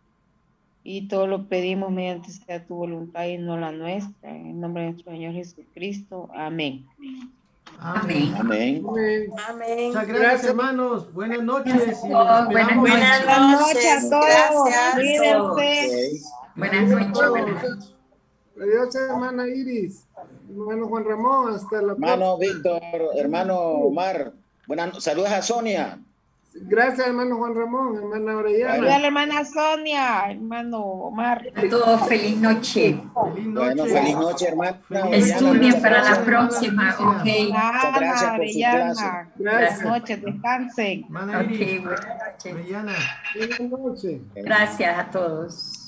Speaker 9: Y todo lo pedimos mediante sea tu voluntad y no la nuestra. En el nombre de nuestro Señor Jesucristo. Amén.
Speaker 5: Amén.
Speaker 6: Amén.
Speaker 4: Amén.
Speaker 3: Muchas gracias, hermanos. Buenas noches. Y
Speaker 5: Buenas
Speaker 4: noches.
Speaker 9: a todos.
Speaker 4: Gracias.
Speaker 9: Cuídense.
Speaker 5: Buenas noches.
Speaker 2: Adiós, hermana Iris. Hermano Juan Ramón, hasta la próxima.
Speaker 6: Hermano Víctor, hermano Omar. Saludos a Sonia.
Speaker 2: Gracias, hermano Juan Ramón, hermana Orellana.
Speaker 9: Saludos a la hermana Sonia, hermano Omar.
Speaker 5: A todos, feliz noche.
Speaker 6: Bueno, feliz noche, hermana.
Speaker 5: Estudien para la próxima, ok.
Speaker 6: Muchas gracias por su clase.
Speaker 9: Buenas noches, descansen.
Speaker 3: Hermana Iris,
Speaker 5: Ok, buenas noches.
Speaker 3: Orellana.
Speaker 2: Buenas noches.
Speaker 5: Gracias a todos.